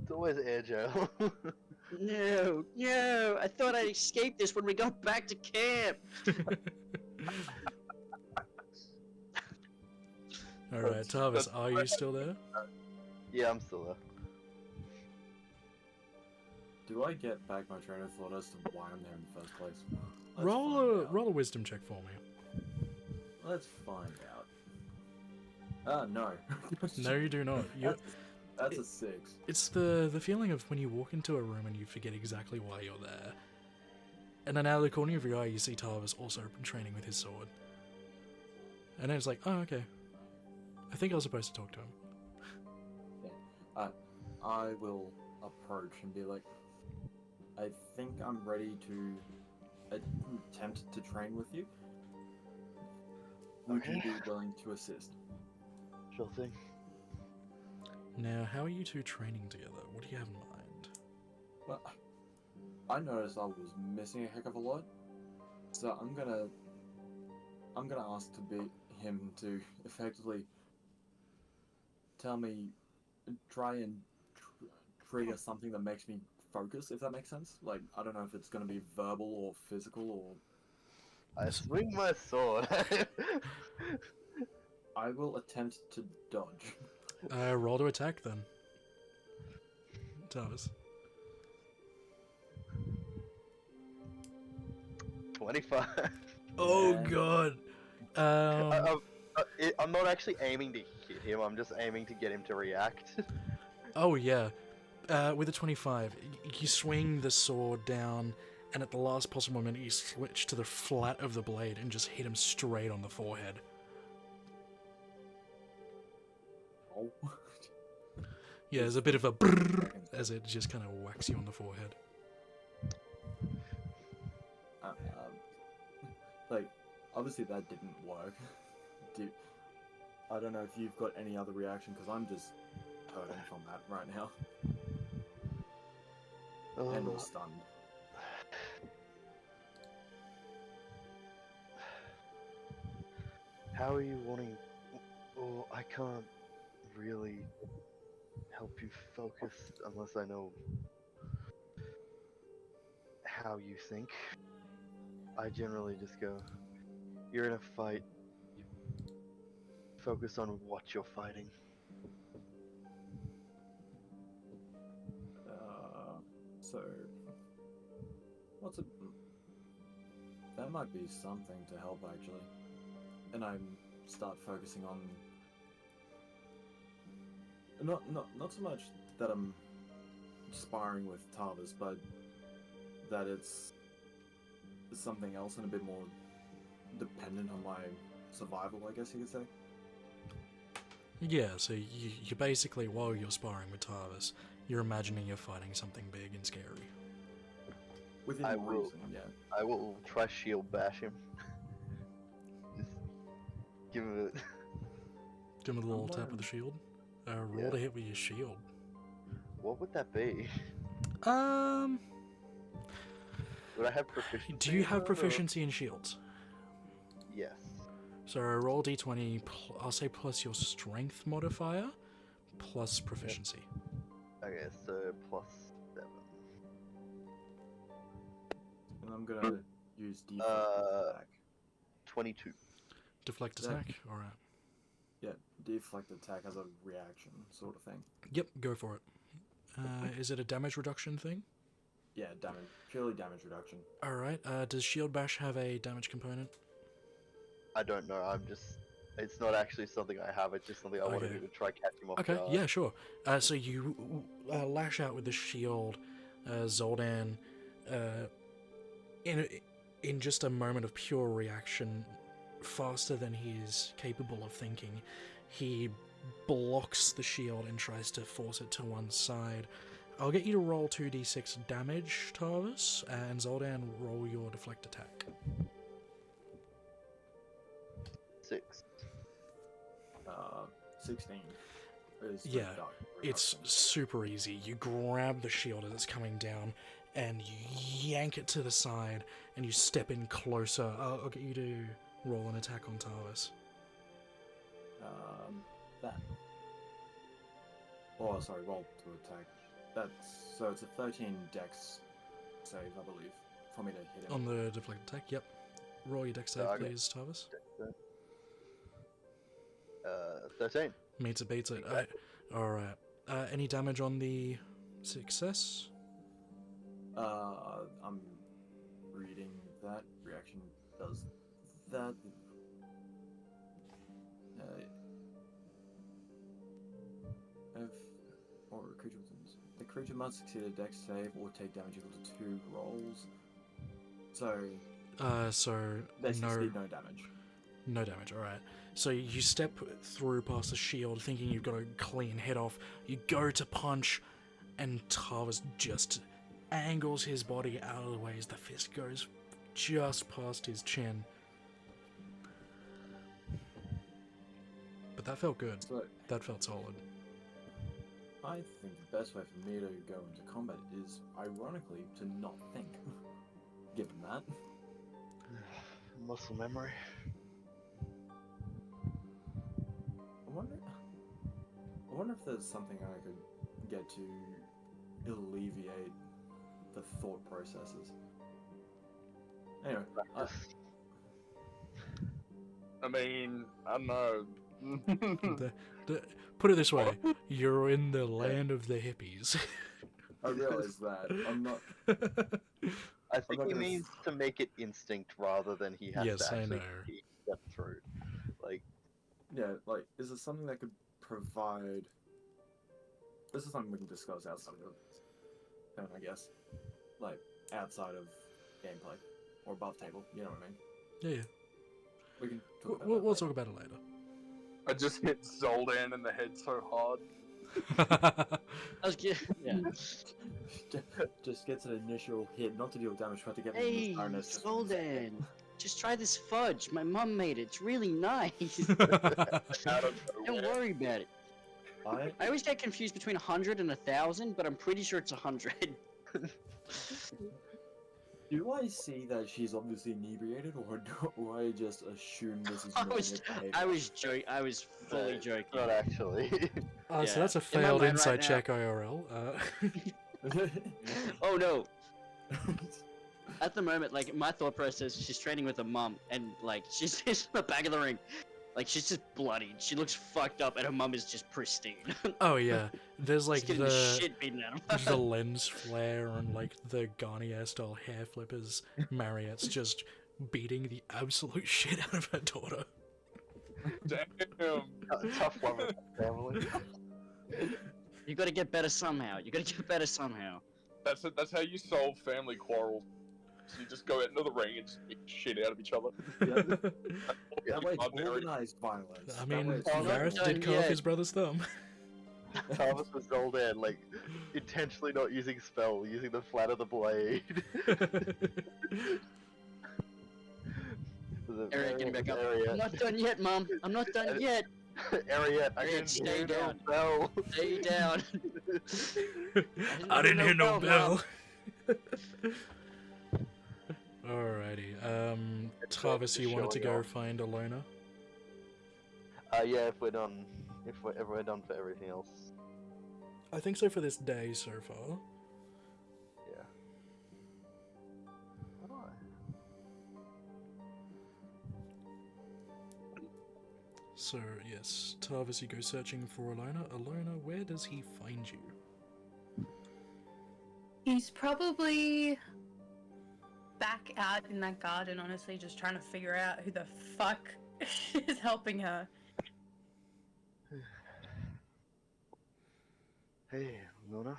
Speaker 7: It's always air jail.
Speaker 2: No, no! I thought I escaped this when we got back to camp.
Speaker 1: Alright, Tarvis, are you still there?
Speaker 7: Yeah, I'm still there.
Speaker 6: Do I get back my train of thought as to why I'm there in the first place? Let's find out.
Speaker 1: Roll a wisdom check for me.
Speaker 6: Let's find out. No.
Speaker 1: No, you do not.
Speaker 6: That's a 6.
Speaker 1: It's the feeling of when you walk into a room and you forget exactly why you're there. And then out of the corner of your eye, you see Tarvis also training with his sword. And then it's like, oh, okay. I think I was supposed to talk to him.
Speaker 6: Yeah. I will approach and be like, I think I'm ready to attempt to train with you. Would you be willing to assist?
Speaker 7: Sure thing.
Speaker 1: Now, how are you two training together? What do you have in mind?
Speaker 6: Well, I noticed I was missing a heck of a lot, so I'm gonna ask him to effectively tell me, try and trigger something that makes me focus, if that makes sense. Like, I don't know if it's gonna be verbal or physical or.
Speaker 7: I swing my sword.
Speaker 6: I will attempt to dodge.
Speaker 1: Roll to attack then. Tarvis.
Speaker 7: 25.
Speaker 1: Oh
Speaker 6: Yeah.
Speaker 1: god.
Speaker 7: I'm not actually aiming to hit him. I'm just aiming to get him to react.
Speaker 1: Oh yeah. With a 25, you swing the sword down, and at the last possible minute, you switch to the flat of the blade and just hit him straight on the forehead.
Speaker 6: Oh.
Speaker 1: Yeah, there's a bit of a brrrr as it just kind of whacks you on the forehead.
Speaker 6: Like, obviously that didn't work. I don't know if you've got any other reaction, because I'm just hurting from that right now. And all stunned.
Speaker 7: How are you wanting? Oh, I can't really help you focus unless I know how you think. I generally just go, you're in a fight, focus on what you're fighting.
Speaker 6: So, that might be something to help actually. And I start focusing on not so much that I'm sparring with Tarvis, but that it's something else and a bit more dependent on my survival, I guess you could say.
Speaker 1: Yeah, so you basically, while you're sparring with Tarvis, you're imagining you're fighting something big and scary.
Speaker 6: Within reason, yeah.
Speaker 7: I will try shield bash him. Just give him a...
Speaker 1: Give him a little tap with the shield. Roll to hit with your shield.
Speaker 7: What would that be? Would I have proficiency?
Speaker 1: Do you have proficiency in shields?
Speaker 7: Yes.
Speaker 1: So roll d20, I'll say plus your strength modifier, plus proficiency.
Speaker 7: Okay, so +7.
Speaker 6: And I'm gonna use deflect attack.
Speaker 7: 22.
Speaker 1: Deflect
Speaker 6: Yeah.
Speaker 1: attack, alright.
Speaker 6: Yeah, deflect attack as a reaction sort of thing.
Speaker 1: Yep, go for it. Is it a damage reduction thing?
Speaker 6: Yeah, purely damage reduction.
Speaker 1: Alright, does Shield Bash have a damage component?
Speaker 7: I don't know, it's not actually something I have, it's just something I want to do to try catch him off
Speaker 1: Okay,
Speaker 7: guard.
Speaker 1: yeah, sure. So you lash out with the shield, Zoldan, in just a moment of pure reaction, faster than he is capable of thinking, he blocks the shield and tries to force it to one side. I'll get you to roll 2d6 damage, Tarvis, and Zoldan, roll your deflect attack.
Speaker 7: 6.
Speaker 6: 16.
Speaker 1: Yeah, it's super easy. You grab the shield as it's coming down, and you yank it to the side, and you step in closer. I'll get you to roll an attack on Tarvis.
Speaker 6: That. Oh, sorry, roll to attack. So it's a 13 dex save, I believe, for me to hit him.
Speaker 1: On the deflected attack, yep. Roll your dex save,
Speaker 7: Okay.
Speaker 1: please, Tarvis.
Speaker 7: 13.
Speaker 1: Meets it, beats it.
Speaker 7: Okay.
Speaker 1: Alright. Any damage on the success?
Speaker 6: I'm reading that. Reaction does that. If or a creature within the creature must succeed a dex save or take damage equal to 2 rolls. So they succeed no damage.
Speaker 1: No damage, alright. So you step through past the shield thinking you've got a clean head off. You go to punch, and Tarvis just angles his body out of the way as the fist goes just past his chin. But that felt good.
Speaker 6: So
Speaker 1: That felt solid.
Speaker 6: I think the best way for me to go into combat is, ironically, to not think. Given that.
Speaker 7: Muscle memory.
Speaker 6: I wonder if there's something I could get to alleviate the thought processes. Anyway,
Speaker 8: I mean, I don't know.
Speaker 1: Put it this way, you're in the land of the hippies.
Speaker 6: I realize that. I'm not.
Speaker 7: I think
Speaker 6: not
Speaker 7: he
Speaker 6: gonna
Speaker 7: means to make it instinct rather than he has
Speaker 1: Yes,
Speaker 7: to
Speaker 1: I
Speaker 7: actually
Speaker 1: know.
Speaker 7: step through. Like,
Speaker 6: Yeah, like, is there something that could provide. This is something we can discuss outside of it, I guess. Like, outside of gameplay. Or above table, you know what I mean?
Speaker 1: Yeah, yeah.
Speaker 6: We can talk about
Speaker 1: We'll
Speaker 6: that
Speaker 1: talk about it later.
Speaker 8: I just hit Zoldan in the head so hard.
Speaker 2: I was yeah.
Speaker 6: Just gets an initial hit, not to deal damage, but to get
Speaker 2: Hey,
Speaker 6: the bonus. just for the
Speaker 2: Golden. Just try this fudge. My mom made it. It's really nice.
Speaker 8: Out of
Speaker 2: Don't
Speaker 8: nowhere.
Speaker 2: worry about it.
Speaker 6: I
Speaker 2: I always get confused between 100 and 1,000, but I'm pretty sure it's 100.
Speaker 6: Do I see that she's obviously inebriated, or do I just assume this is
Speaker 2: I
Speaker 6: normal
Speaker 2: was,
Speaker 6: behavior?
Speaker 2: I was joking. I was fully joking.
Speaker 7: not actually.
Speaker 1: So
Speaker 2: Yeah.
Speaker 1: that's a
Speaker 2: In my
Speaker 1: failed
Speaker 2: mind
Speaker 1: insight
Speaker 2: right now-
Speaker 1: check IRL.
Speaker 2: Oh no. At the moment, like my thought process, she's training with her mum, and like she's just in the back of the ring, like she's just bloodied. She looks fucked up, and her mum is just pristine.
Speaker 1: Oh yeah, there's like
Speaker 2: Just getting the shit beaten out of her.
Speaker 1: the lens flare and like the Garnier style hair flippers. Marriott's just beating the absolute shit out of her daughter.
Speaker 8: Damn.
Speaker 7: Tough love of family.
Speaker 2: You gotta get better somehow. You gotta get better somehow.
Speaker 8: That's how you solve family quarrels. So you just go out into the ring and just beat the shit out of each other.
Speaker 6: That way it's
Speaker 8: Barbarian.
Speaker 6: organized violence.
Speaker 1: I
Speaker 6: That
Speaker 1: mean,
Speaker 6: way it's
Speaker 2: Oh, no,
Speaker 1: Varys
Speaker 2: no,
Speaker 1: did cut off
Speaker 2: yeah.
Speaker 1: his brother's thumb.
Speaker 7: Thomas was Zoldan, like, intentionally not using spell, using the flat of the blade.
Speaker 2: Ariat getting back up. I'm
Speaker 7: Ariat.
Speaker 2: not done yet, mum. I'm not done yet.
Speaker 7: Ariat, I
Speaker 2: Ariat,
Speaker 7: didn't
Speaker 2: stay
Speaker 7: hear no
Speaker 2: down.
Speaker 7: bell.
Speaker 2: Stay down.
Speaker 1: I didn't hear no
Speaker 2: Mum.
Speaker 1: bell. Alrighty. Tarvis, you wanted to
Speaker 7: Showing
Speaker 1: go
Speaker 7: off.
Speaker 1: find Alona?
Speaker 7: Yeah, if we're done, if we're done for everything else.
Speaker 1: I think so for this day so far.
Speaker 7: Yeah. Alright.
Speaker 1: So, yes, Tarvis, you go searching for Alona. Alona, where does he find you?
Speaker 9: He's probably back out in that garden, honestly, just trying to figure out who the fuck is helping her.
Speaker 7: Hey, Luna.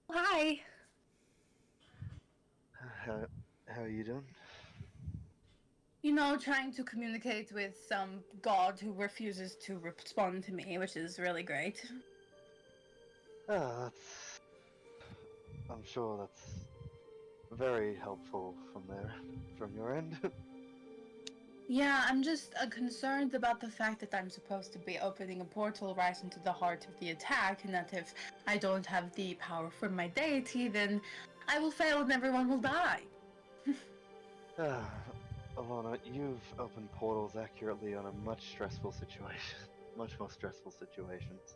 Speaker 9: Hi.
Speaker 7: How are you doing?
Speaker 9: You know, trying to communicate with some god who refuses to respond to me, which is really great.
Speaker 7: That's. I'm sure that's very helpful from your end.
Speaker 9: Yeah, I'm just concerned about the fact that I'm supposed to be opening a portal right into the heart of the attack, and that if I don't have the power from my deity, then I will fail and everyone will die.
Speaker 7: Alana, you've opened portals accurately on a much more stressful situations.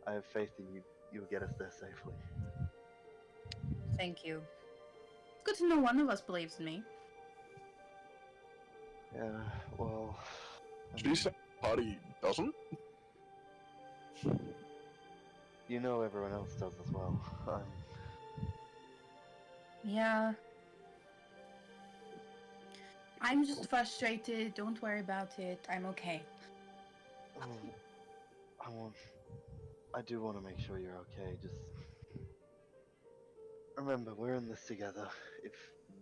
Speaker 7: I have faith in you you'll get us there safely.
Speaker 9: Thank you. It's good to know one of us believes in me.
Speaker 7: Yeah, well,
Speaker 8: She said party doesn't?
Speaker 7: you know everyone else does as well.
Speaker 9: Yeah. I'm just frustrated. Don't worry about it. I'm okay.
Speaker 7: I do want to make sure you're okay. Just remember, we're in this together. If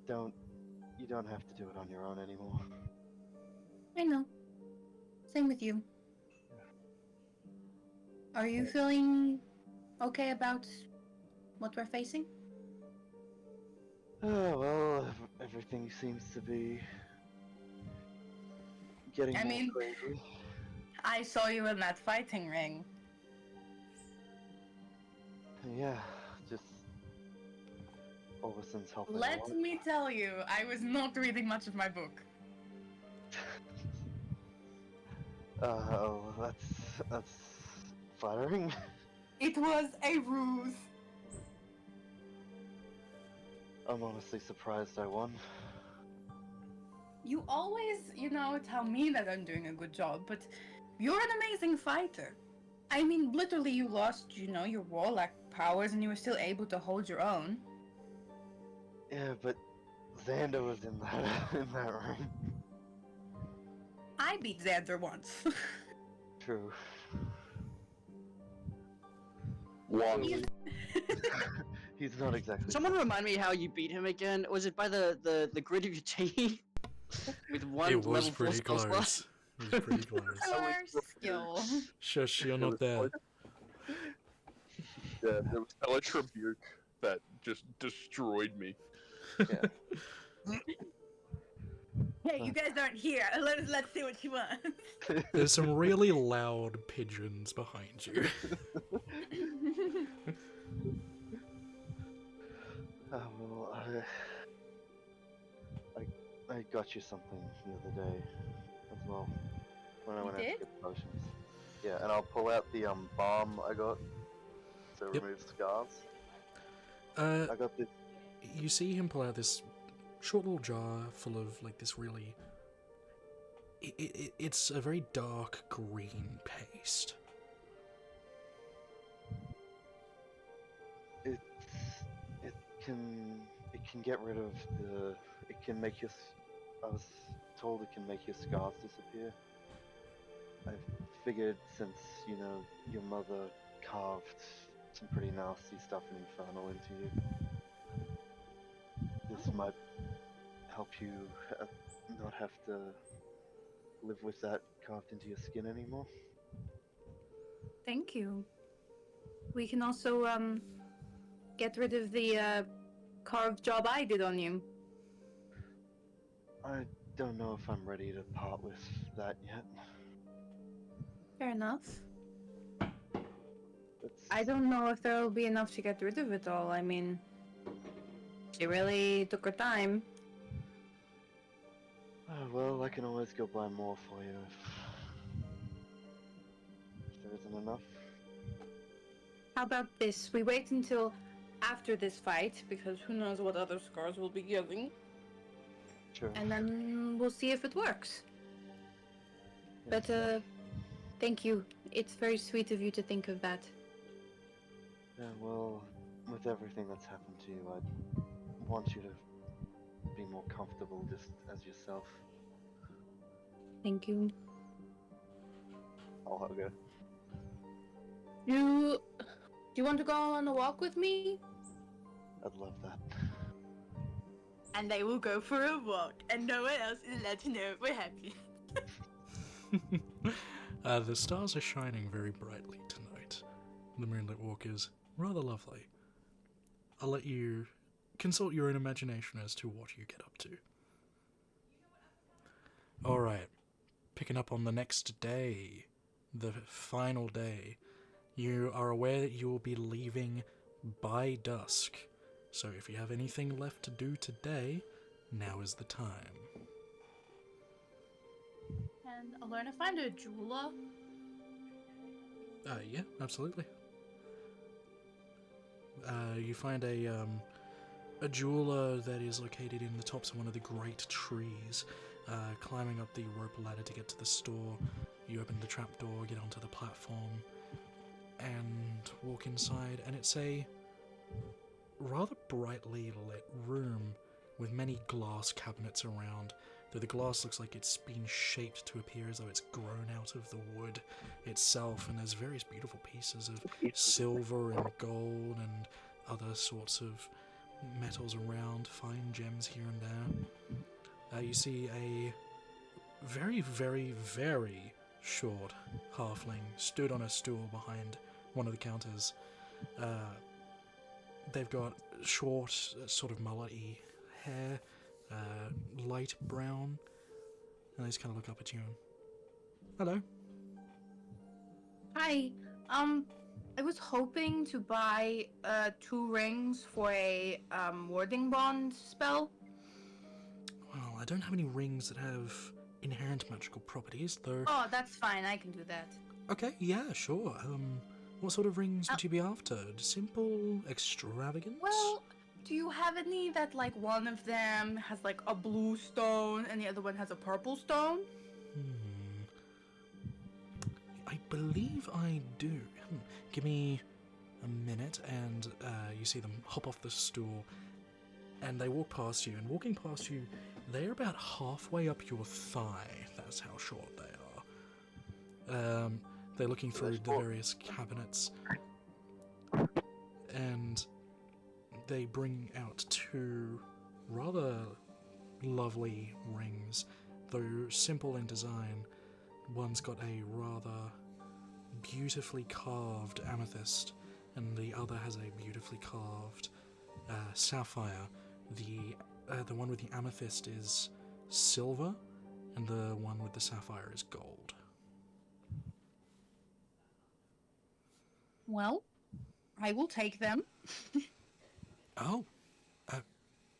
Speaker 7: you don't have to do it on your own anymore.
Speaker 9: I know. Same with you. Are you feeling okay about what we're facing?
Speaker 7: Oh, well, everything seems to be getting
Speaker 9: I
Speaker 7: more
Speaker 9: mean-
Speaker 7: crazy.
Speaker 9: I saw you in that fighting ring.
Speaker 7: Yeah, just Orbison's helping. a
Speaker 9: Let
Speaker 7: lot.
Speaker 9: me tell you, I was not reading much of my book.
Speaker 7: Oh, that's flattering.
Speaker 9: It was a ruse.
Speaker 7: I'm honestly surprised I won.
Speaker 9: You always, tell me that I'm doing a good job, but you're an amazing fighter. I mean, literally, you lost, your warlock powers and you were still able to hold your own.
Speaker 7: Yeah, but Xander was in that in that ring.
Speaker 9: I beat Xander once.
Speaker 7: True.
Speaker 8: One.
Speaker 7: He's not exactly.
Speaker 2: Someone remind me how you beat him again? Was it by the grit of your teeth? With one
Speaker 1: It was
Speaker 2: level 4
Speaker 1: pretty
Speaker 2: spell slot?
Speaker 1: close. It was pretty close.
Speaker 9: Pure skill.
Speaker 1: Shush, you're not there.
Speaker 8: Yeah, there was Hellish Rebuke that just destroyed me.
Speaker 9: Hey, you guys aren't here. Let's see what you want.
Speaker 1: There's some really loud pigeons behind you.
Speaker 7: Well, I got you something the other day as well when I
Speaker 9: You
Speaker 7: went out to
Speaker 9: did?
Speaker 7: get potions. Yeah, and I'll pull out the balm I got to
Speaker 1: Yep.
Speaker 7: remove scars.
Speaker 1: Uh,
Speaker 7: I got this.
Speaker 1: you see him pull out this short little jar full of like this really. It's a very dark green paste.
Speaker 7: It can get rid of the. It can make your. I was told it can make your scars disappear. I figured since your mother carved some pretty nasty stuff in Infernal into you, this might help you not have to live with that carved into your skin anymore.
Speaker 9: Thank you. We can also, get rid of the, carved job I did on you.
Speaker 7: I don't know if I'm ready to part with that yet.
Speaker 9: Fair enough.
Speaker 7: It's,
Speaker 9: I don't know if there will be enough to get rid of it all. I mean, she really took her time.
Speaker 7: well, I can always go buy more for you if there isn't enough.
Speaker 9: How about this? We wait until after this fight, because who knows what other scars we'll be getting,
Speaker 7: Sure.
Speaker 9: and then we'll see if it works.
Speaker 7: Yes.
Speaker 9: But, thank you. It's very sweet of you to think of that.
Speaker 7: Yeah, well, with everything that's happened to you, I want you to be more comfortable just as yourself.
Speaker 9: Thank you.
Speaker 7: I'll hug her.
Speaker 9: Do you want to go on a walk with me?
Speaker 7: I'd love that.
Speaker 9: And they will go for a walk, and no one else is allowed to know we're happy.
Speaker 1: The stars are shining very brightly tonight. The moonlit walk is rather lovely. I'll let you consult your own imagination as to what you get up to. Alright, picking up on the next day, the final day, you are aware that you will be leaving by dusk. So if you have anything left to do today, now is the time.
Speaker 9: And I'll learn to find a jeweler.
Speaker 1: Yeah, absolutely. You find a jeweler that is located in the tops of one of the great trees. Climbing up the rope ladder to get to the store, you open the trapdoor, get onto the platform, and walk inside, and it's a rather brightly lit room with many glass cabinets around, though the glass looks like it's been shaped to appear as though it's grown out of the wood itself, and there's various beautiful pieces of silver and gold and other sorts of metals around, fine gems here and there. You see a very, very, very short halfling stood on a stool behind one of the counters. They've got short, sort of mullet-y hair, light brown, and they just kind of look up at you and, hello.
Speaker 9: Hi. I was hoping to buy 2 rings for a warding bond spell.
Speaker 1: Well, I don't have any rings that have inherent magical properties, though.
Speaker 9: Oh, that's fine. I can do that.
Speaker 1: Okay, yeah, sure. What sort of rings would you be after? Simple, extravagant?
Speaker 9: Well, do you have any that, like, one of them has, like, a blue stone and the other one has a purple stone?
Speaker 1: I believe I do. Give me a minute, and you see them hop off the stool, and they walk past you, and walking past you, they're about halfway up your thigh. That's how short they are. They're looking through the various cabinets, and they bring out 2 rather lovely rings, though simple in design. One's got a rather beautifully carved amethyst, and the other has a beautifully carved sapphire. The one with the amethyst is silver, and the one with the sapphire is gold.
Speaker 9: Well, I will take them.
Speaker 1: Oh,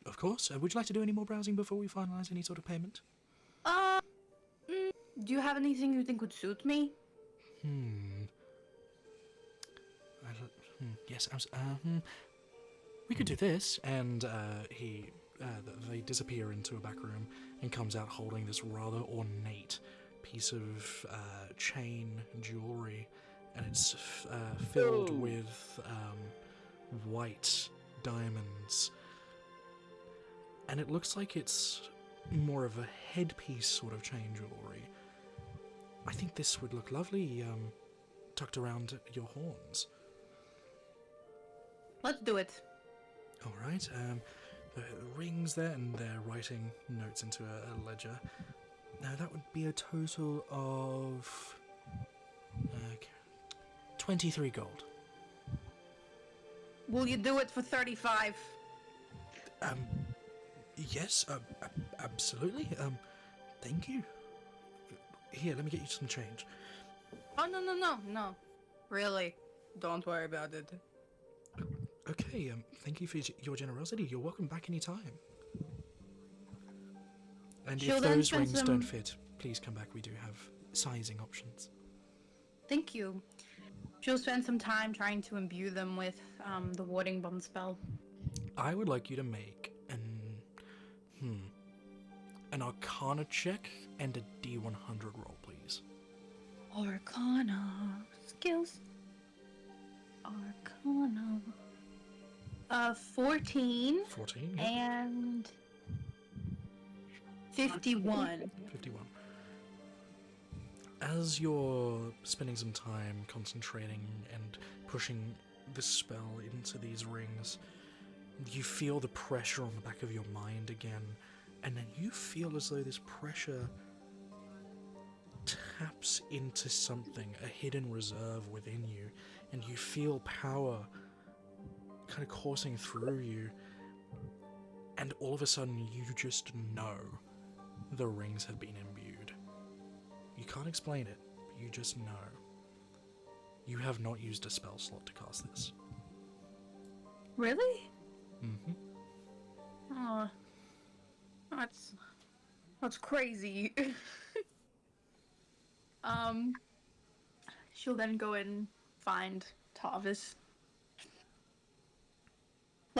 Speaker 1: of course. Would you like to do any more browsing before we finalize any sort of payment?
Speaker 9: Do you have anything you think would suit me?
Speaker 1: Yes, we could do this, and they disappear into a back room and comes out holding this rather ornate piece of chain jewelry, and it's filled with white diamonds, and it looks like it's more of a headpiece sort of chain jewelry. I think this would look lovely tucked around your horns.
Speaker 9: Let's do it.
Speaker 1: All right. The rings there, and they're writing notes into a ledger. Now that would be a total of 23 gold.
Speaker 9: Will you do it for 35?
Speaker 1: Yes. Absolutely. Thank you. Here, let me get you some change.
Speaker 9: Oh, no. Really. Don't worry about it.
Speaker 1: Okay, thank you for your generosity. You're welcome back anytime. And
Speaker 9: She'll
Speaker 1: if
Speaker 9: then
Speaker 1: those
Speaker 9: spend
Speaker 1: rings
Speaker 9: some-
Speaker 1: don't fit, please come back. We do have sizing options.
Speaker 9: Thank you. She'll spend some time trying to imbue them with the warding bond spell.
Speaker 1: I would like you to make an Arcana check and a D100 roll, please.
Speaker 9: Arcana skills. Arcana. 14
Speaker 1: 14. Yep.
Speaker 9: and 51.
Speaker 1: 51. As you're spending some time concentrating and pushing the spell into these rings, you feel the pressure on the back of your mind again, and then you feel as though this pressure taps into something, a hidden reserve within you, and you feel power kind of coursing through you, and all of a sudden you just know the rings have been imbued. You can't explain it, but you just know. You have not used a spell slot to cast this.
Speaker 9: Really?
Speaker 1: Mm-hmm.
Speaker 9: Oh, that's crazy. She'll then go and find Tavis.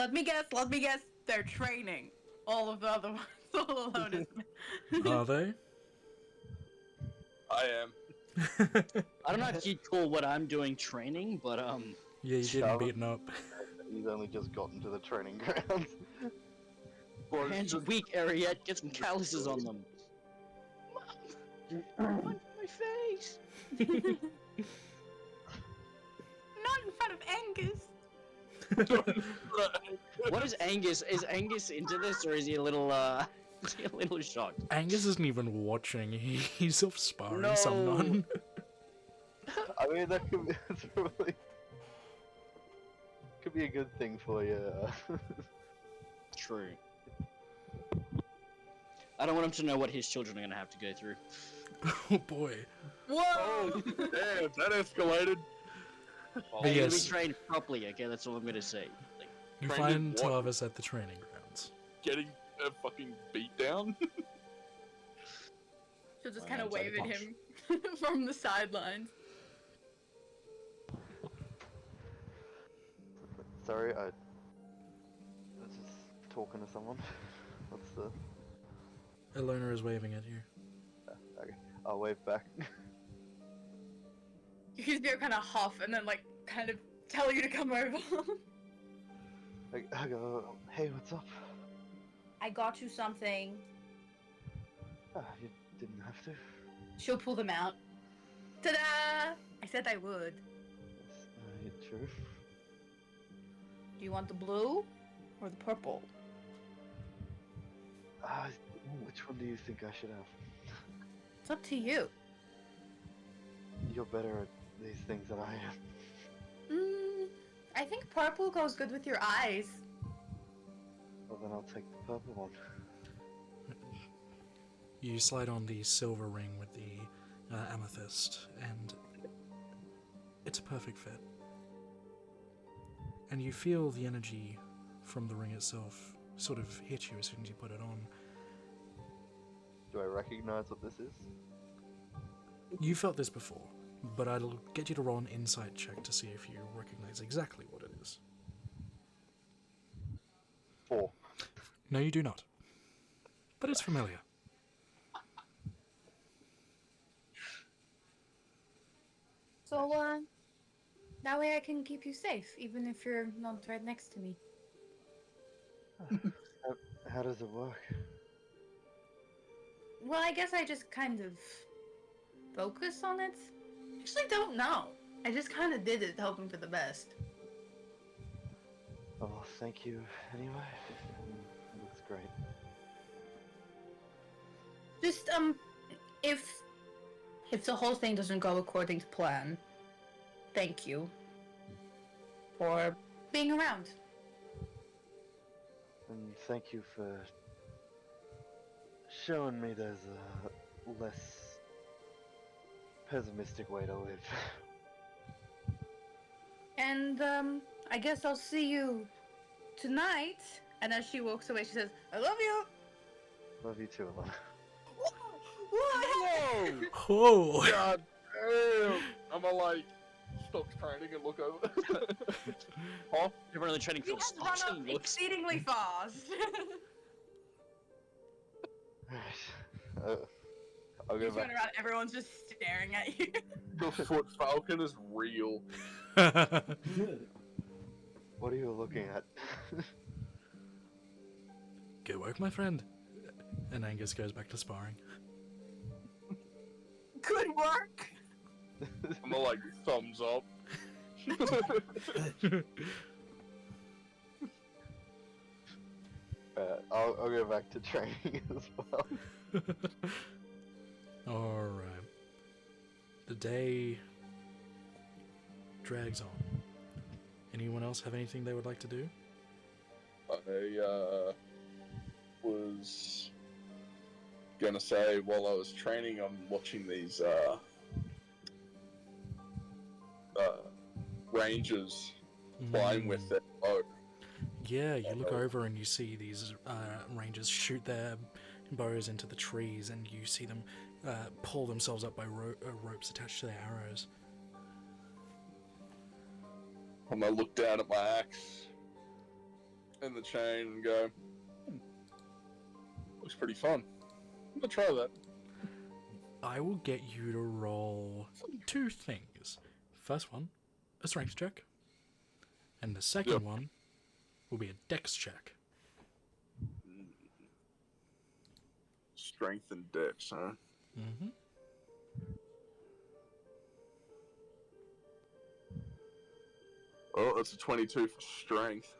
Speaker 9: Let me guess. They're training. All of the other ones all alone.
Speaker 1: Are they?
Speaker 8: I am.
Speaker 2: I don't know if you'd call what I'm doing training, but
Speaker 1: Yeah, you getting
Speaker 7: Shove.
Speaker 1: beaten up.
Speaker 7: He's only just gotten to the training grounds.
Speaker 2: your hands are weak, Ariette. Get some calluses on them. Mom, my face.
Speaker 9: Not in front of Angus.
Speaker 2: What is Angus? Is Angus into this, or is he a little is he a little shocked?
Speaker 1: Angus isn't even watching. He's off sparring
Speaker 2: No.
Speaker 1: someone.
Speaker 7: I mean, that could be, that's probably could be a good thing for you.
Speaker 2: True. I don't want him to know what his children are gonna have to go through.
Speaker 1: Oh boy.
Speaker 9: Whoa!
Speaker 8: Oh, damn, that escalated.
Speaker 1: But
Speaker 2: They need to
Speaker 1: yes.
Speaker 2: be trained properly. Okay, that's all I'm gonna say. Like,
Speaker 1: You
Speaker 8: Trained in
Speaker 1: find
Speaker 8: what?
Speaker 1: Tavis at the training grounds.
Speaker 8: Getting a fucking beat down.
Speaker 9: She'll just
Speaker 7: My
Speaker 9: kind of
Speaker 7: hands
Speaker 9: wave
Speaker 7: like
Speaker 9: at him from the sidelines.
Speaker 7: Sorry, I was just talking to someone. What's the?
Speaker 1: Elona is waving at you.
Speaker 7: Okay, I'll wave back.
Speaker 9: You can hear kind of huff and then like kind of tell you to come over.
Speaker 7: I go, hey, what's up?
Speaker 9: I got you something.
Speaker 7: Ah, you didn't have to.
Speaker 9: She'll pull them out. Ta-da! I said I would.
Speaker 7: Yes, true.
Speaker 9: Do you want the blue or the purple?
Speaker 7: Which one do you think I should have?
Speaker 9: It's up to you.
Speaker 7: You're better at these things than I am.
Speaker 9: I think purple goes good with your eyes.
Speaker 7: Well, then I'll take the purple one.
Speaker 1: You slide on the silver ring with the amethyst, and it's a perfect fit. And you feel the energy from the ring itself sort of hit you as soon as you put it on.
Speaker 7: Do I recognize what this is?
Speaker 1: You felt this before, but I'll get you to roll an insight check to see if you recognize exactly what it is.
Speaker 7: 4.
Speaker 1: No, you do not. But it's familiar.
Speaker 9: So, that way I can keep you safe, even if you're not right next to me.
Speaker 7: How does it work?
Speaker 9: Well, I guess I just kind of focus on it. Actually, don't know. I just kind of did it, hoping for the best.
Speaker 7: Oh, thank you anyway. It looks great.
Speaker 9: Just, if the whole thing doesn't go according to plan, thank you for being around.
Speaker 7: And thank you for showing me there's a less pessimistic way to live.
Speaker 9: And, I guess I'll see you tonight. And as she walks away, she says, I love you!
Speaker 7: Love you too, Alana.
Speaker 9: What?
Speaker 1: Oh!
Speaker 8: God damn. I'm like, stops training and look over. Huh?
Speaker 2: Everyone in the training
Speaker 9: He
Speaker 2: field
Speaker 9: has run
Speaker 2: stops
Speaker 9: up
Speaker 2: and looks.
Speaker 9: exceedingly fast.
Speaker 7: I'll
Speaker 9: You
Speaker 7: go
Speaker 9: turn
Speaker 7: back.
Speaker 9: around, everyone's just staring at you.
Speaker 8: The foot falcon is real.
Speaker 7: What are you looking at?
Speaker 1: Good work, my friend. And Angus goes back to sparring.
Speaker 9: Good work!
Speaker 8: I'm like, thumbs up.
Speaker 7: I'll go back to training as well.
Speaker 1: Alright. The day drags on. Anyone else have anything they would like to do?
Speaker 8: I was gonna say while I was training, I'm watching these rangers flying with their bow.
Speaker 1: Yeah, you look over and you see these rangers shoot their bows into the trees, and you see them pull themselves up by ropes attached to their arrows.
Speaker 8: I'm gonna look down at my axe.
Speaker 3: in the chain and go, looks pretty fun. I'm gonna try that.
Speaker 1: I will get you to roll 2 things. First one, a strength check. And the second
Speaker 3: Yep.
Speaker 1: one will be a dex check.
Speaker 8: Strength and dex, huh?
Speaker 1: Mm-hmm.
Speaker 8: Well, that's a 22 for strength.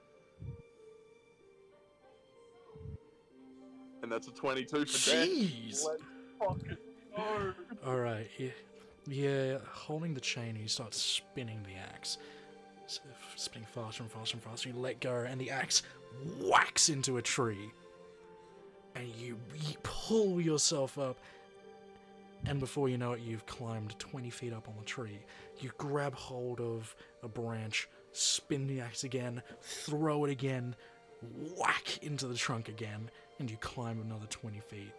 Speaker 8: And that's a 22 for dex.
Speaker 1: Jeez!
Speaker 8: Let's fucking go.
Speaker 1: Alright, yeah, holding the chain, you start spinning the axe. Spinning faster and faster and faster. You let go, and the axe whacks into a tree. And you pull yourself up, and before you know it, you've climbed 20 feet up on the tree. You grab hold of a branch, spin the axe again, throw it again, whack into the trunk again, and you climb another 20 feet.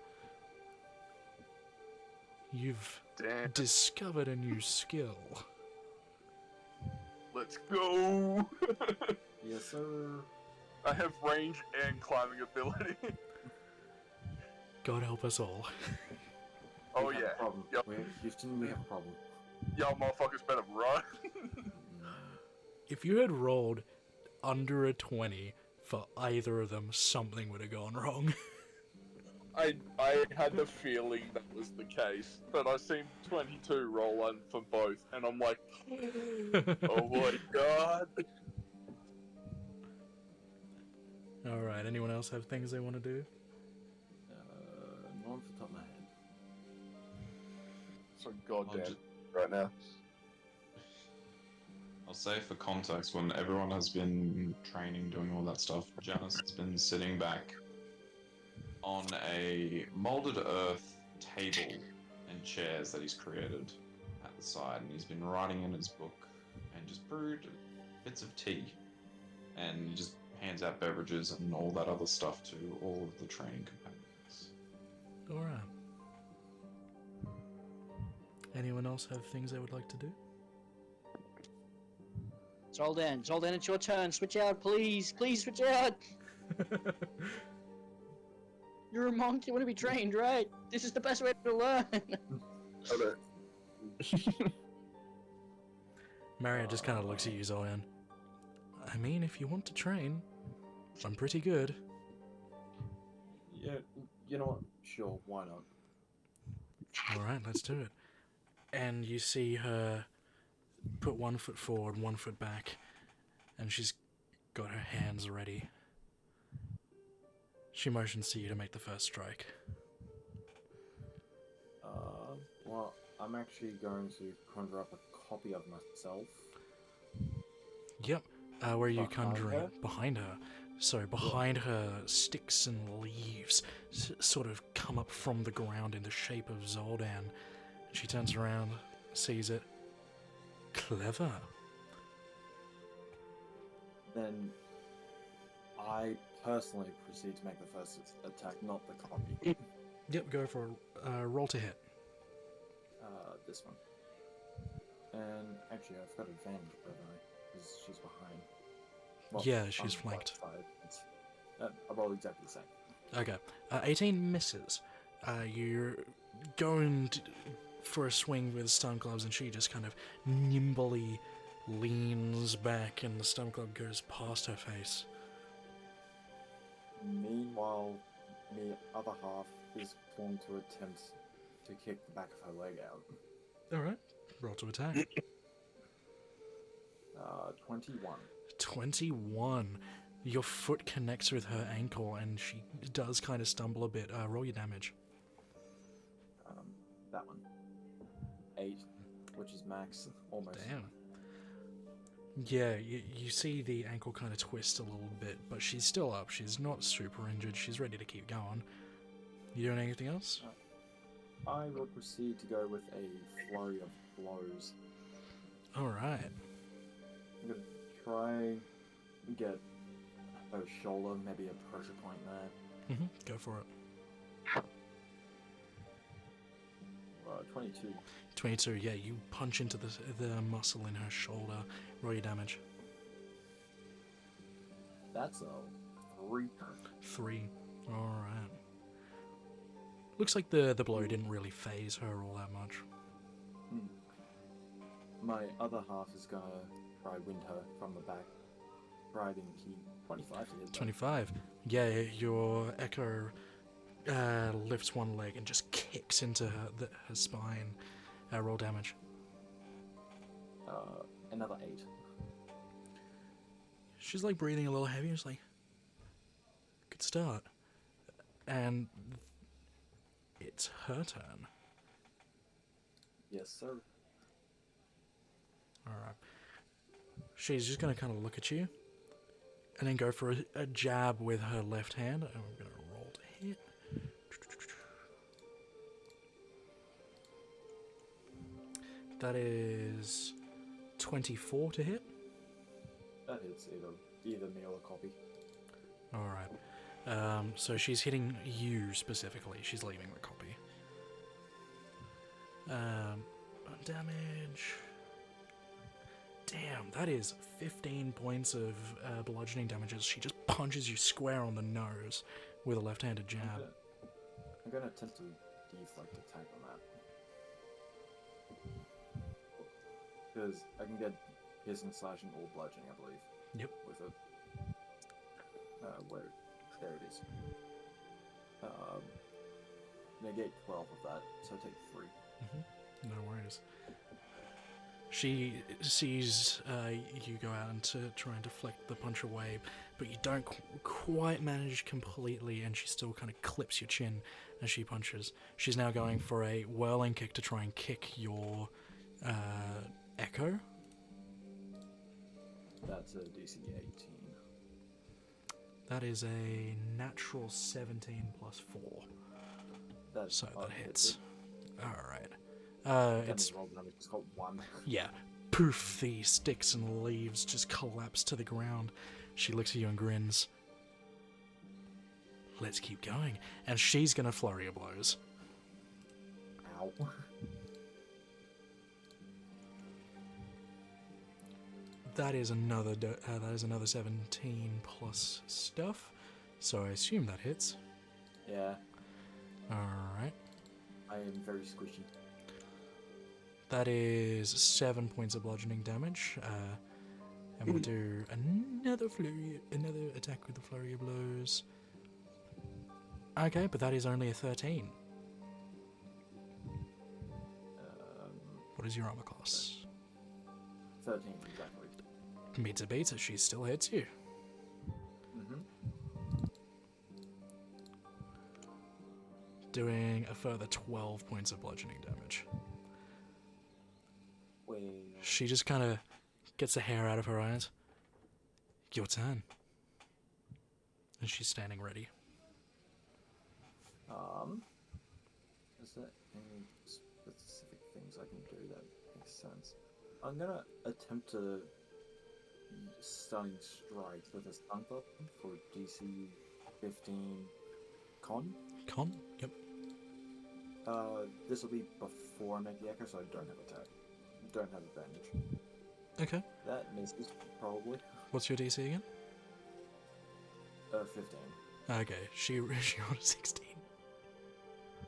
Speaker 1: You've
Speaker 8: Damn.
Speaker 1: discovered a new skill.
Speaker 8: Let's go.
Speaker 6: Yes, sir.
Speaker 8: I have range and climbing ability.
Speaker 1: God help us all.
Speaker 8: Oh
Speaker 6: We have
Speaker 8: yeah.
Speaker 6: a problem.
Speaker 8: Yep.
Speaker 6: Houston, we have a problem.
Speaker 8: Y'all motherfuckers better run.
Speaker 1: If you had rolled under a 20 for either of them, something would have gone wrong.
Speaker 3: I had the feeling that was the case, but I seen 22 roll on for both, and I'm like, oh my god.
Speaker 1: Alright, anyone else have things they want to do?
Speaker 6: Not off the top of my head.
Speaker 3: So
Speaker 5: I'll
Speaker 3: goddamn
Speaker 5: ju-
Speaker 3: right now.
Speaker 5: I'll say for context, when everyone has been training, doing all that stuff, Janice has been sitting back on a molded earth table and chairs that he's created at the side, and he's been writing in his book and just brewed bits of tea and just hands out beverages and all that other stuff to all of the training companions.
Speaker 1: Alright. Anyone else have things they would like to do?
Speaker 2: Zoldan, it's your turn. Switch out, please. Please switch out. You're a monk. You want to be trained, right? This is the best way to learn.
Speaker 1: Mario just kind of looks at you, Zolan. I mean, if you want to train, I'm pretty good.
Speaker 6: Yeah, you know what? Sure, why not?
Speaker 1: Alright, let's do it. And you see her put 1 foot forward, 1 foot back, and she's got her hands ready. She motions to you to make the first strike.
Speaker 6: Well, I'm actually going to conjure up a copy of myself.
Speaker 1: Yep. Where are you
Speaker 6: Behind
Speaker 1: conjuring?
Speaker 6: her?
Speaker 1: Behind her. So behind her, sticks and leaves sort of come up from the ground in the shape of Zoldan. She turns around, sees it. Clever.
Speaker 6: Then I personally proceed to make the first attack, not the copy.
Speaker 1: Yep, go for a roll to hit.
Speaker 6: This one. And actually, I've got advantage, don't I? Because she's behind. Well,
Speaker 1: Yeah, she's
Speaker 6: on the
Speaker 1: flanked.
Speaker 6: right side. I roll exactly the same.
Speaker 1: Okay. 18 misses. You're going for a swing with stun clubs, and she just kind of nimbly leans back, and the stun club goes past her face.
Speaker 6: Meanwhile, the other half is going to attempt to kick the back of her leg out.
Speaker 1: Alright. Roll to attack.
Speaker 6: 21.
Speaker 1: 21. Your foot connects with her ankle, and she does kind of stumble a bit. Roll your damage.
Speaker 6: That one. 8, which is max, almost.
Speaker 1: Damn. Yeah, you see the ankle kind of twist a little bit, but she's still up. She's not super injured. She's ready to keep going. You doing anything else?
Speaker 6: I will proceed to go with a flurry of blows.
Speaker 1: Alright.
Speaker 6: I'm going to try and get her shoulder, maybe a pressure point there.
Speaker 1: Go for it.
Speaker 6: 22.
Speaker 1: 22, yeah, you punch into the muscle in her shoulder. Roll your damage.
Speaker 6: That's a 3.
Speaker 1: 3. Alright. Looks like the blow didn't really phase her all that much.
Speaker 6: My other half is gonna try wind her from the back. Driving key 25 to hit. though.
Speaker 1: 25. Yeah, your Echo lifts one leg and just kicks into her spine. Roll damage.
Speaker 6: Another 8.
Speaker 1: She's like breathing a little heavy. It's like, good start. And it's her turn.
Speaker 6: Yes, sir.
Speaker 1: Alright. She's just going to kind of look at you and then go for a jab with her left hand. And I'm going to roll to hit. That is 24 to hit.
Speaker 6: That hits either me or a copy.
Speaker 1: Alright. So she's hitting you specifically. She's leaving the copy. Damage. Damn, that is 15 points of bludgeoning damages. She just punches you square on the nose with a left-handed jab.
Speaker 6: I'm gonna attempt to deflect attack on that. Because I can get piercing, slashing, or bludgeoning, I believe.
Speaker 1: Yep.
Speaker 6: With it. There it is. Negate 12 of that, so take 3.
Speaker 1: No worries. She sees you go out and to try and deflect the punch away, but you don't quite manage completely, and she still kind of clips your chin as she punches. She's now going for a whirling kick to try and kick your Echo.
Speaker 6: That's a DC 18.
Speaker 1: That is a natural 17 plus 4. So that hits. Alright. It's
Speaker 6: got 1.
Speaker 1: Yeah. Poof, the sticks and leaves just collapse to the ground. She looks at you and grins. Let's keep going. And she's gonna flurry of blows.
Speaker 6: Ow.
Speaker 1: That is another 17 plus stuff. So I assume that hits.
Speaker 6: Yeah,
Speaker 1: Alright.
Speaker 6: I am very squishy.
Speaker 1: That is 7 points of bludgeoning damage. And we'll do another attack with the flurry of blows. Okay, but that is only a 13. What is your armor class?
Speaker 6: 13, exactly.
Speaker 1: Meets a beats, she still hits you. Doing a further 12 points of bludgeoning damage. She just kind of gets the hair out of her eyes. Your turn. And she's standing ready.
Speaker 6: Is there any specific things I can do that makes sense? I'm gonna attempt to stunning strike with a stun club for DC 15 con.
Speaker 1: Con? Yep.
Speaker 6: This will be before I make the echo, so I don't have attack. Don't have advantage.
Speaker 1: Okay.
Speaker 6: That misses, probably.
Speaker 1: What's your DC again?
Speaker 6: 15.
Speaker 1: Okay, she rolled a 16.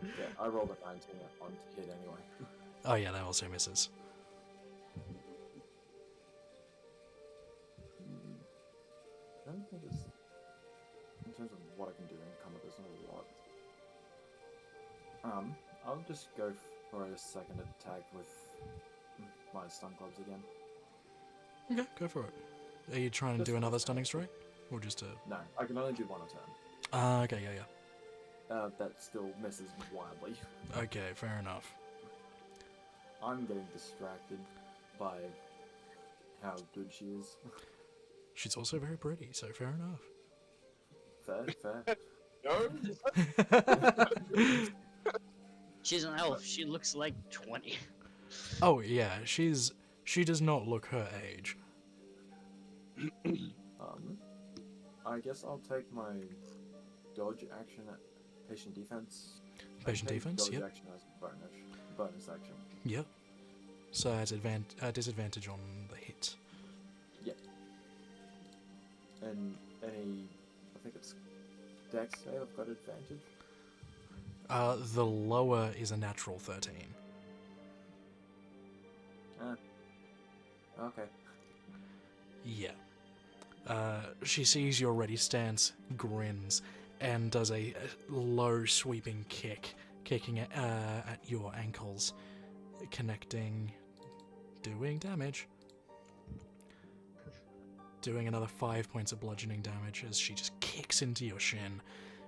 Speaker 6: Yeah, I rolled a 19 on hit anyway.
Speaker 1: Oh yeah, that also misses.
Speaker 6: I don't think it's... In terms of what I can do in combat, there's not a lot. I'll just go for a second attack with my stun clubs again.
Speaker 1: Okay, go for it. Are you trying to do another stunning strike? Or just a...
Speaker 6: No, I can only do one a turn.
Speaker 1: Okay, yeah.
Speaker 6: That still misses wildly.
Speaker 1: Okay, fair enough.
Speaker 6: I'm getting distracted by how good she is.
Speaker 1: She's also very pretty, so fair enough.
Speaker 6: Fair.
Speaker 3: No?
Speaker 2: She's an elf. She looks like 20.
Speaker 1: Oh yeah, she does not look her age.
Speaker 6: I guess I'll take my dodge action at patient defense.
Speaker 1: Patient defense,
Speaker 6: dodge
Speaker 1: yep.
Speaker 6: action as bonus action.
Speaker 1: Yep. So it has disadvantage on the hit.
Speaker 6: Yep. And any think it's Dex save. I've got advantage.
Speaker 1: The lower is a natural 13.
Speaker 6: Okay.
Speaker 1: Yeah. She sees your ready stance, grins, and does a low sweeping kick, kicking at your ankles, connecting, doing damage. Doing another 5 points of bludgeoning damage as she just kicks into your shin.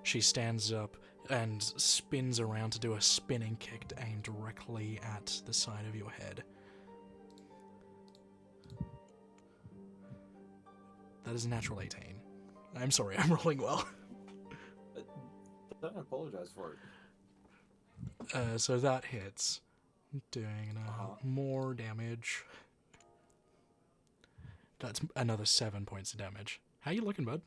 Speaker 1: She stands up and spins around to do a spinning kick aimed directly at the side of your head. That is a natural 18. I'm sorry, I'm rolling well.
Speaker 6: Don't apologize for it.
Speaker 1: So that hits. Doing more damage. That's another 7 points of damage. How you looking, bud?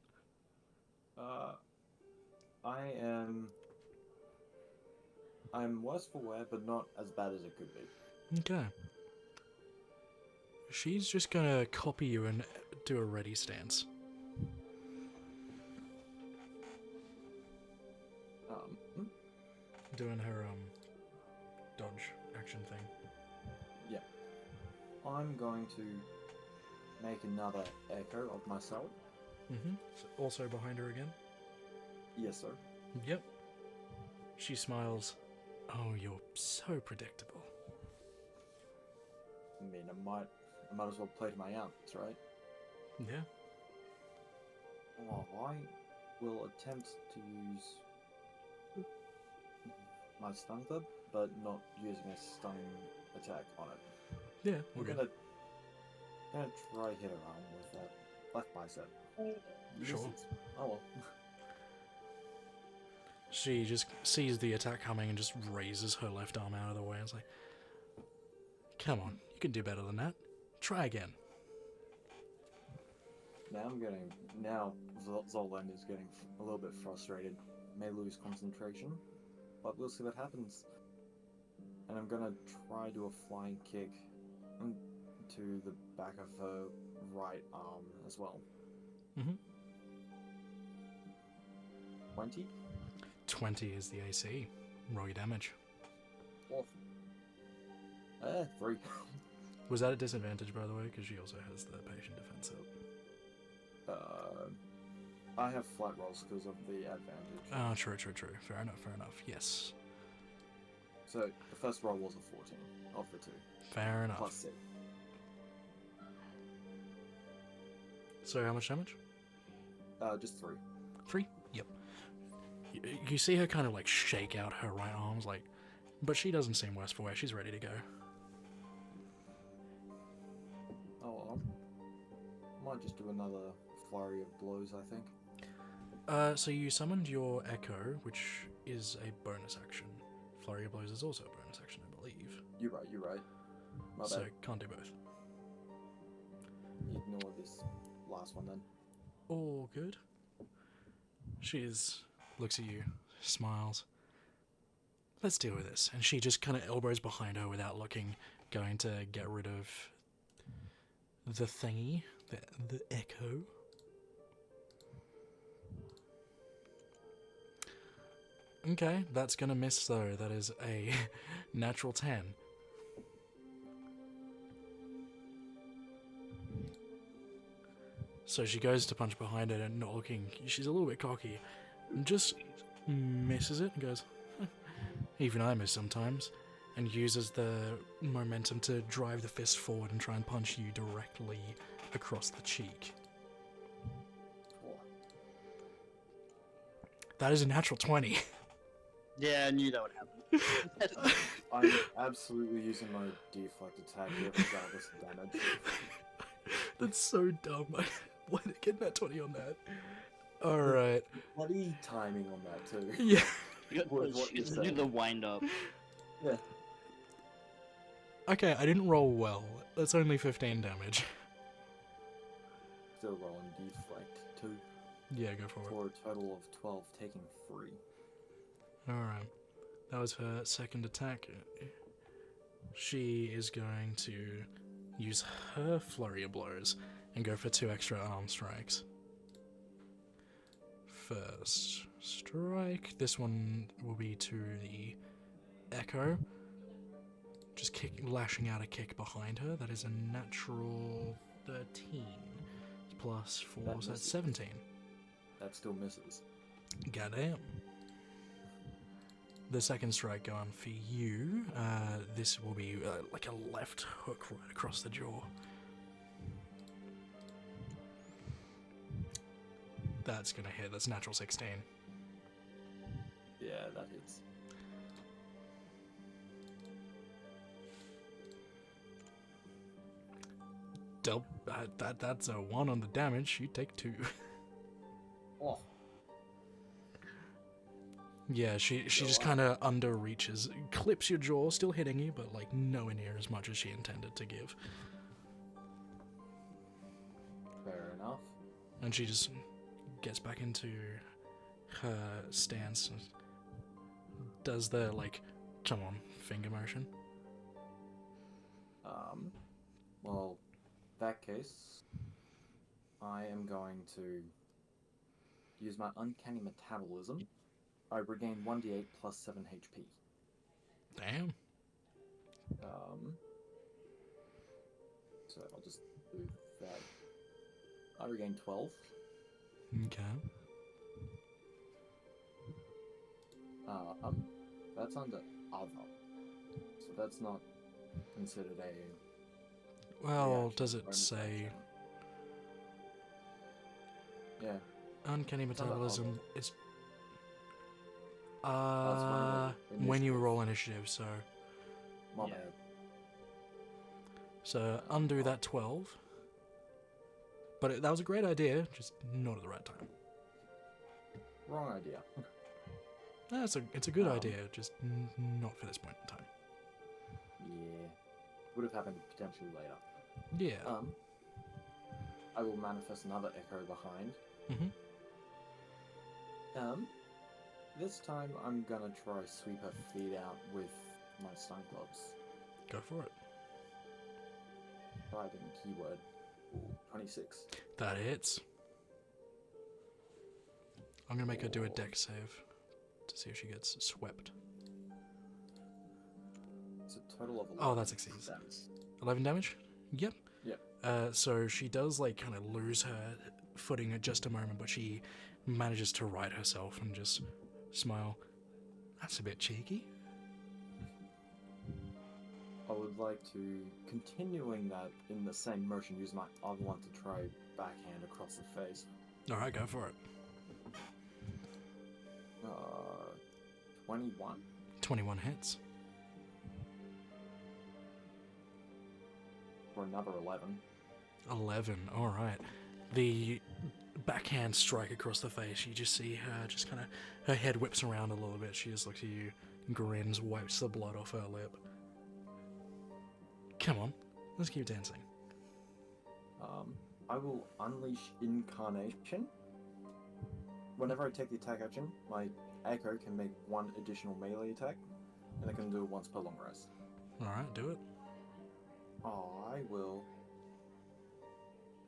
Speaker 6: I'm worse for wear, but not as bad as it could be.
Speaker 1: Okay. She's just gonna copy you and do a ready stance. Doing her dodge action thing.
Speaker 6: Yeah. I'm going to make another echo of myself.
Speaker 1: Mm-hmm. Also behind her again?
Speaker 6: Yes, sir.
Speaker 1: Yep. She smiles. Oh, you're so predictable.
Speaker 6: I mean, I might as well play to my ounce, right?
Speaker 1: Yeah.
Speaker 6: Oh, I will attempt to use my stun club, but not using a stun attack on it.
Speaker 1: Yeah,
Speaker 6: I'm
Speaker 1: okay.
Speaker 6: gonna try hit her arm with that left bicep.
Speaker 1: Sure.
Speaker 6: Misses. Oh well.
Speaker 1: She just sees the attack coming and just raises her left arm out of the way and is like, come on, you can do better than that. Try again.
Speaker 6: Now Zolan is getting a little bit frustrated. May lose concentration, but we'll see what happens. And I'm gonna try do a flying kick to the back of her right arm as well.
Speaker 1: Mm-hmm.
Speaker 6: 20?
Speaker 1: 20 is the AC. Roll your damage.
Speaker 6: 3.
Speaker 1: Was that a disadvantage, by the way? Because she also has the patient defense up.
Speaker 6: I have flat rolls because of the advantage.
Speaker 1: Oh, true. Fair enough. Yes.
Speaker 6: So the first roll was a 14 of the 2.
Speaker 1: Fair enough.
Speaker 6: Plus 6.
Speaker 1: So how much damage?
Speaker 6: Just 3.
Speaker 1: 3? Yep. You see her kind of like shake out her right arms, like, but she doesn't seem worse for wear. She's ready to go.
Speaker 6: Oh well. Might just do another flurry of blows, I think.
Speaker 1: So you summoned your Echo, which is a bonus action. Flurry of Blows is also a bonus action, I believe.
Speaker 6: You're right. My
Speaker 1: So
Speaker 6: bad.
Speaker 1: can't do both.
Speaker 6: Ignore this last one then.
Speaker 1: All good. Looks at you, smiles. Let's deal with this. And she just kind of elbows behind her without looking, going to get rid of the thingy, the Echo. Okay, that's gonna miss though. That is a natural 10. So she goes to punch behind it and not looking. She's a little bit cocky. And just misses it and goes, "Huh, even I miss sometimes." And uses the momentum to drive the fist forward and try and punch you directly across the cheek. That is a natural 20.
Speaker 2: Yeah, I knew that would happen.
Speaker 6: I'm absolutely using my deflect attack here regardless of damage.
Speaker 1: That's so dumb. Why did I get that 20 on that? Alright.
Speaker 6: Bloody timing on that too.
Speaker 1: Yeah.
Speaker 2: You got
Speaker 6: With what
Speaker 2: you
Speaker 6: you
Speaker 2: do
Speaker 6: said.
Speaker 2: the wind up.
Speaker 6: Yeah.
Speaker 1: Okay, I didn't roll well. That's only 15 damage.
Speaker 6: Still rolling deflect 2
Speaker 1: Yeah, go for it.
Speaker 6: for a total of 12, taking 3.
Speaker 1: Alright. That was her second attack. She is going to use her flurry of blows and go for 2 extra arm strikes. first strike. This one will be to the Echo. Just lashing out a kick behind her. That is a natural 13. Plus 4,
Speaker 6: That
Speaker 1: so that's
Speaker 6: misses.
Speaker 1: 17.
Speaker 6: That still misses.
Speaker 1: Goddamn. The second strike going for you. This will be like a left hook right across the jaw. That's gonna hit. That's natural 16.
Speaker 6: Yeah, that hits.
Speaker 1: That's a 1 on the damage. You take 2.
Speaker 6: Oh,
Speaker 1: Yeah, she just kind of under reaches, clips your jaw, still hitting you, but like nowhere near as much as she intended to give.
Speaker 6: fair enough.
Speaker 1: And she just gets back into her stance and does the like, come on, finger motion.
Speaker 6: Well, that case, I am going to use my uncanny metabolism. I regain 1d8 plus 7 HP.
Speaker 1: Damn.
Speaker 6: So I'll just do that. I regain 12.
Speaker 1: Okay.
Speaker 6: That's under other. So that's not considered a...
Speaker 1: Well,
Speaker 6: reaction,
Speaker 1: does it
Speaker 6: bonus
Speaker 1: say
Speaker 6: action. Yeah.
Speaker 1: uncanny
Speaker 6: It's under
Speaker 1: metabolism?
Speaker 6: other.
Speaker 1: It's
Speaker 6: one of the
Speaker 1: when you
Speaker 6: initiative.
Speaker 1: roll initiative, so
Speaker 6: My
Speaker 2: Yeah.
Speaker 6: bad.
Speaker 1: so undo that 12. But that was a great idea, just not at the right time.
Speaker 6: Wrong idea.
Speaker 1: No, it's a good
Speaker 6: Um,
Speaker 1: idea, just not for this point in time.
Speaker 6: Yeah. Would have happened potentially later.
Speaker 1: Yeah.
Speaker 6: I will manifest another echo behind.
Speaker 1: Mhm.
Speaker 6: This time I'm gonna try sweep her feet out with my stun gloves.
Speaker 1: Go for it.
Speaker 6: Type in keyword. Ooh, 26.
Speaker 1: That hits. I'm gonna make her do a deck save to see if she gets swept.
Speaker 6: It's a total of 11.
Speaker 1: Oh, that succeeds.
Speaker 6: Damage.
Speaker 1: 11 damage? Yep.
Speaker 6: Yep.
Speaker 1: So she does like kind of lose her footing at just a moment, but she manages to right herself and just smile. That's a bit cheeky.
Speaker 6: I would like to, continuing that in the same motion, use my other one to try backhand across the face.
Speaker 1: Alright, go for it.
Speaker 6: 21.
Speaker 1: 21 hits.
Speaker 6: For another 11.
Speaker 1: 11, alright. The backhand strike across the face, you just see her just kind of, her head whips around a little bit, she just looks at you, grins, wipes the blood off her lip. Come on, let's keep dancing.
Speaker 6: I will unleash Incarnation. Whenever I take the attack action, my Echo can make one additional melee attack, and I can do it once per long rest.
Speaker 1: Alright, do it.
Speaker 6: I will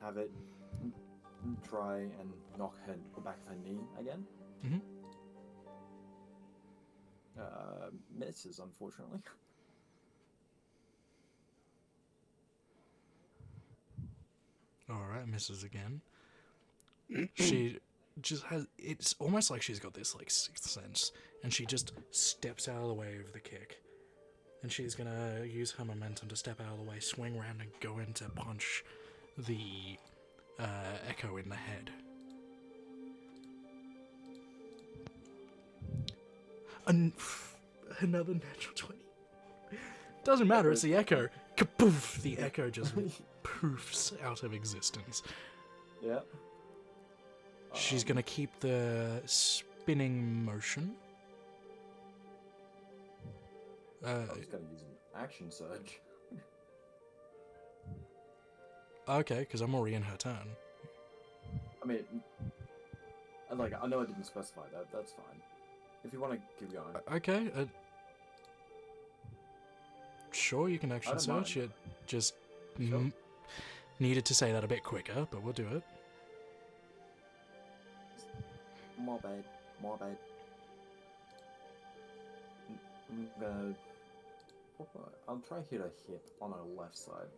Speaker 6: have it try and knock her the back of her knee again.
Speaker 1: Mhm.
Speaker 6: Misses, unfortunately.
Speaker 1: Alright, misses again. She just has, it's almost like she's got this like sixth sense, and she just steps out of the way of the kick. And she's gonna use her momentum to step out of the way, swing around, and go in to punch the Echo in the head. Another natural 20. Doesn't matter, it's the Echo. Kapoof! The Echo just poofs out of existence.
Speaker 6: Yeah.
Speaker 1: She's gonna keep the spinning motion.
Speaker 6: I was gonna use an action surge.
Speaker 1: Okay, because I'm already in her turn.
Speaker 6: I mean, like, I know I didn't specify that. That's fine. If you want to keep going.
Speaker 1: Okay. Sure, you can action
Speaker 6: don't
Speaker 1: search.
Speaker 6: mind.
Speaker 1: It just
Speaker 6: Sure.
Speaker 1: needed to say that a bit quicker, but we'll do it.
Speaker 6: My bad. My bad. I'm gonna. I'll try hit a hip on her left side.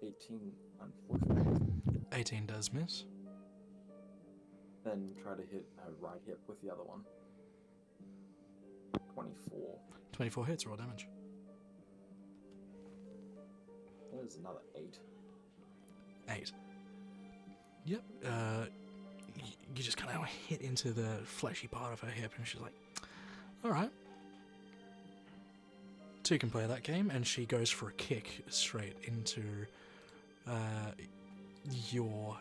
Speaker 6: 18, unfortunately.
Speaker 1: 18 does miss.
Speaker 6: Then try to hit her right hip with the other one. 24.
Speaker 1: 24 hits, roll damage.
Speaker 6: There's another 8.
Speaker 1: 8. Yep, you just kind of hit into the fleshy part of her hip, and she's like, alright. 2 can play that game, and she goes for a kick straight into your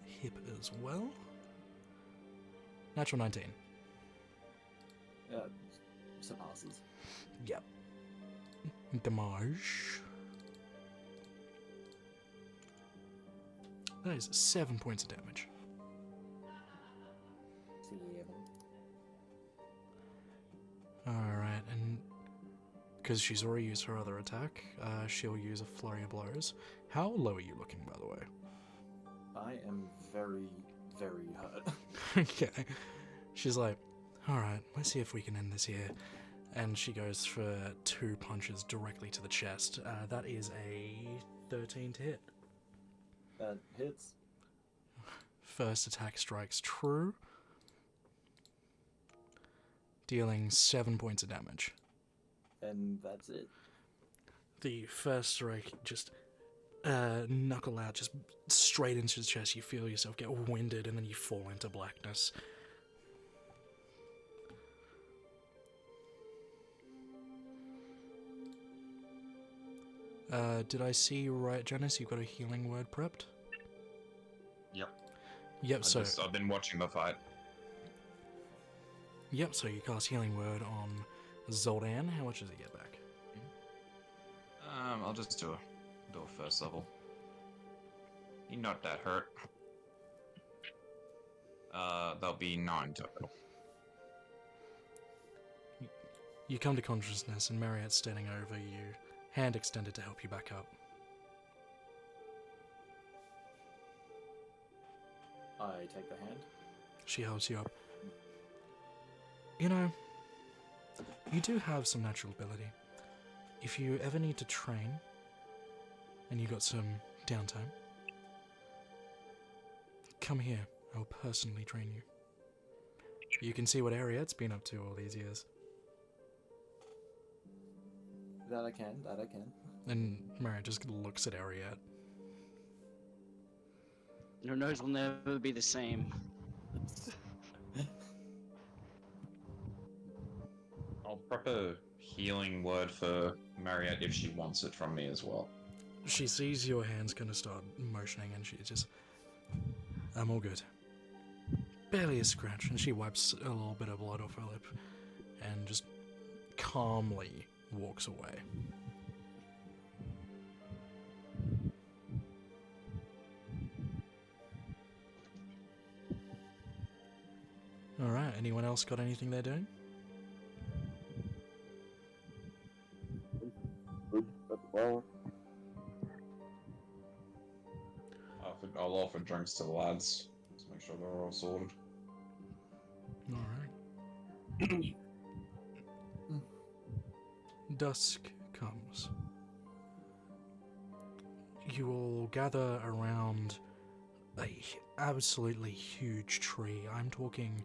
Speaker 1: hip as well. Natural 19.
Speaker 6: Surpasses.
Speaker 1: Yep. Damage. That is 7 points of damage.
Speaker 6: 7.
Speaker 1: Alright, and because she's already used her other attack, she'll use a flurry of blows. How low are you looking, by the way?
Speaker 6: I am very, very hurt.
Speaker 1: Okay. She's like, alright, let's see if we can end this here. And she goes for 2 punches directly to the chest. That is a 13 to hit.
Speaker 6: That hits.
Speaker 1: First attack strikes true, dealing 7 points of damage.
Speaker 6: And that's it.
Speaker 1: The first strike just knuckle out, just straight into the chest. You feel yourself get winded, and then you fall into blackness. Did I see right, Janice? You've got a healing word prepped?
Speaker 5: Yep.
Speaker 1: Yep, so...
Speaker 5: I've been watching the fight.
Speaker 1: Yep, so you cast healing word on Zoldan. How much does he get back?
Speaker 5: I'll just do a first level. You're not that hurt. That'll be 9 total.
Speaker 1: You come to consciousness, and Marriott's standing over you, hand extended to help you back up.
Speaker 6: I take the hand.
Speaker 1: She helps you up. You know, you do have some natural ability. If you ever need to train, and you got some downtime, come here. I'll personally train you. You can see what Ariette's been up to all these years.
Speaker 6: That I can, that I can.
Speaker 1: And Marriott just looks at Ariette.
Speaker 2: Your nose will never be the same.
Speaker 5: I'll prep a healing word for Mariette if she wants it from me as well.
Speaker 1: She sees your hands gonna start motioning, and she just... I'm all good. Barely a scratch, and she wipes a little bit of blood off her lip, and just calmly walks away. Alright, anyone else got anything they're doing?
Speaker 5: I'll offer drinks to the lads to make sure they're all sorted.
Speaker 1: Alright. Dusk comes. You all gather around a absolutely huge tree. I'm talking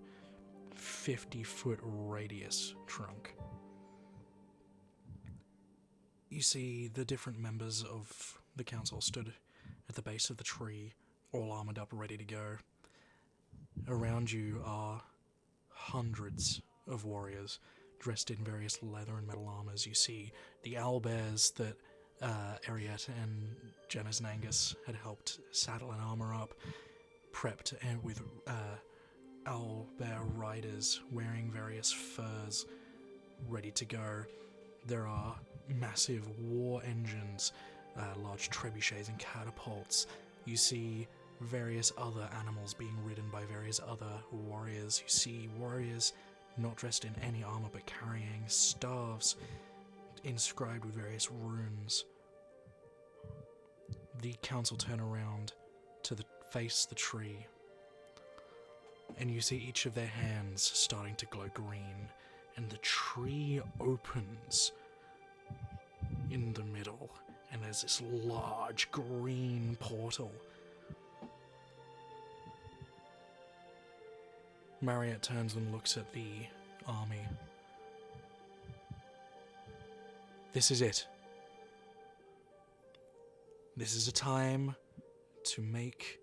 Speaker 1: 50-foot radius trunk. You see the different members of the council stood at the base of the tree, all armored up, ready to go. Around you are hundreds of warriors dressed in various leather and metal armors. You see the owlbears that Ariette and Janice and Angus had helped saddle and armor up, prepped and with owlbear riders wearing various furs, ready to go. There are massive war engines, large trebuchets and catapults. You see various other animals being ridden by various other warriors. You see warriors not dressed in any armor but carrying staves inscribed with various runes. The council turn around to the face the tree. And you see each of their hands starting to glow green, and the tree opens in the middle, and there's this large green portal. Marriott turns and looks at the army. This is it. This is a time to make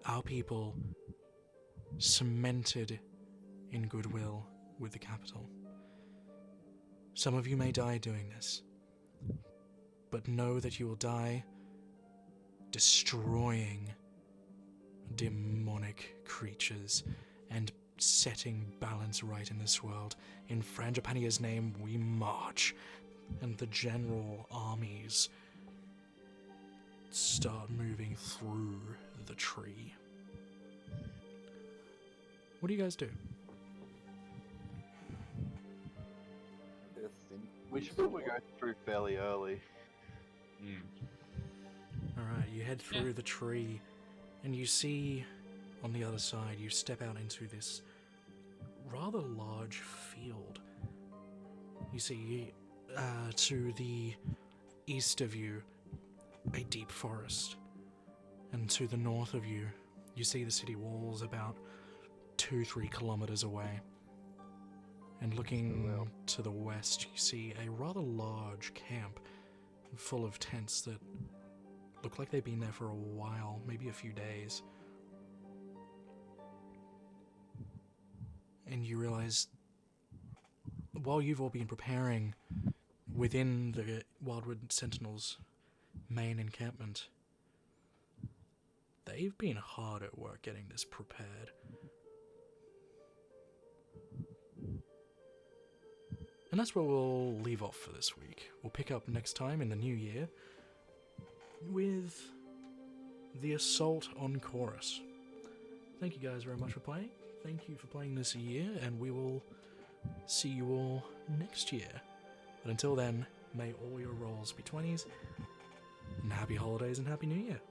Speaker 1: our people cemented in goodwill with the capital. Some of you may die doing this, but know that you will die destroying demonic creatures and setting balance right in this world. In Frangipania's name we march, and the general armies start moving through the tree. What do you guys do?
Speaker 7: We should probably go through fairly early.
Speaker 1: Alright, you head through the tree, and you see on the other side, you step out into this rather large field. You see to the east of you a deep forest, and to the north of you, you see the city walls about 2-3 kilometers away. And looking to the west, you see a rather large camp full of tents that look like they've been there for a while, maybe a few days. And you realize, while you've all been preparing within the Wildwood Sentinels' main encampment, they've been hard at work getting this prepared. And that's where we'll leave off for this week. We'll pick up next time in the new year with the Assault on Chorus. Thank you guys very much for playing. Thank you for playing this year, and we will see you all next year. But until then, may all your rolls be 20s, and happy holidays and happy new year.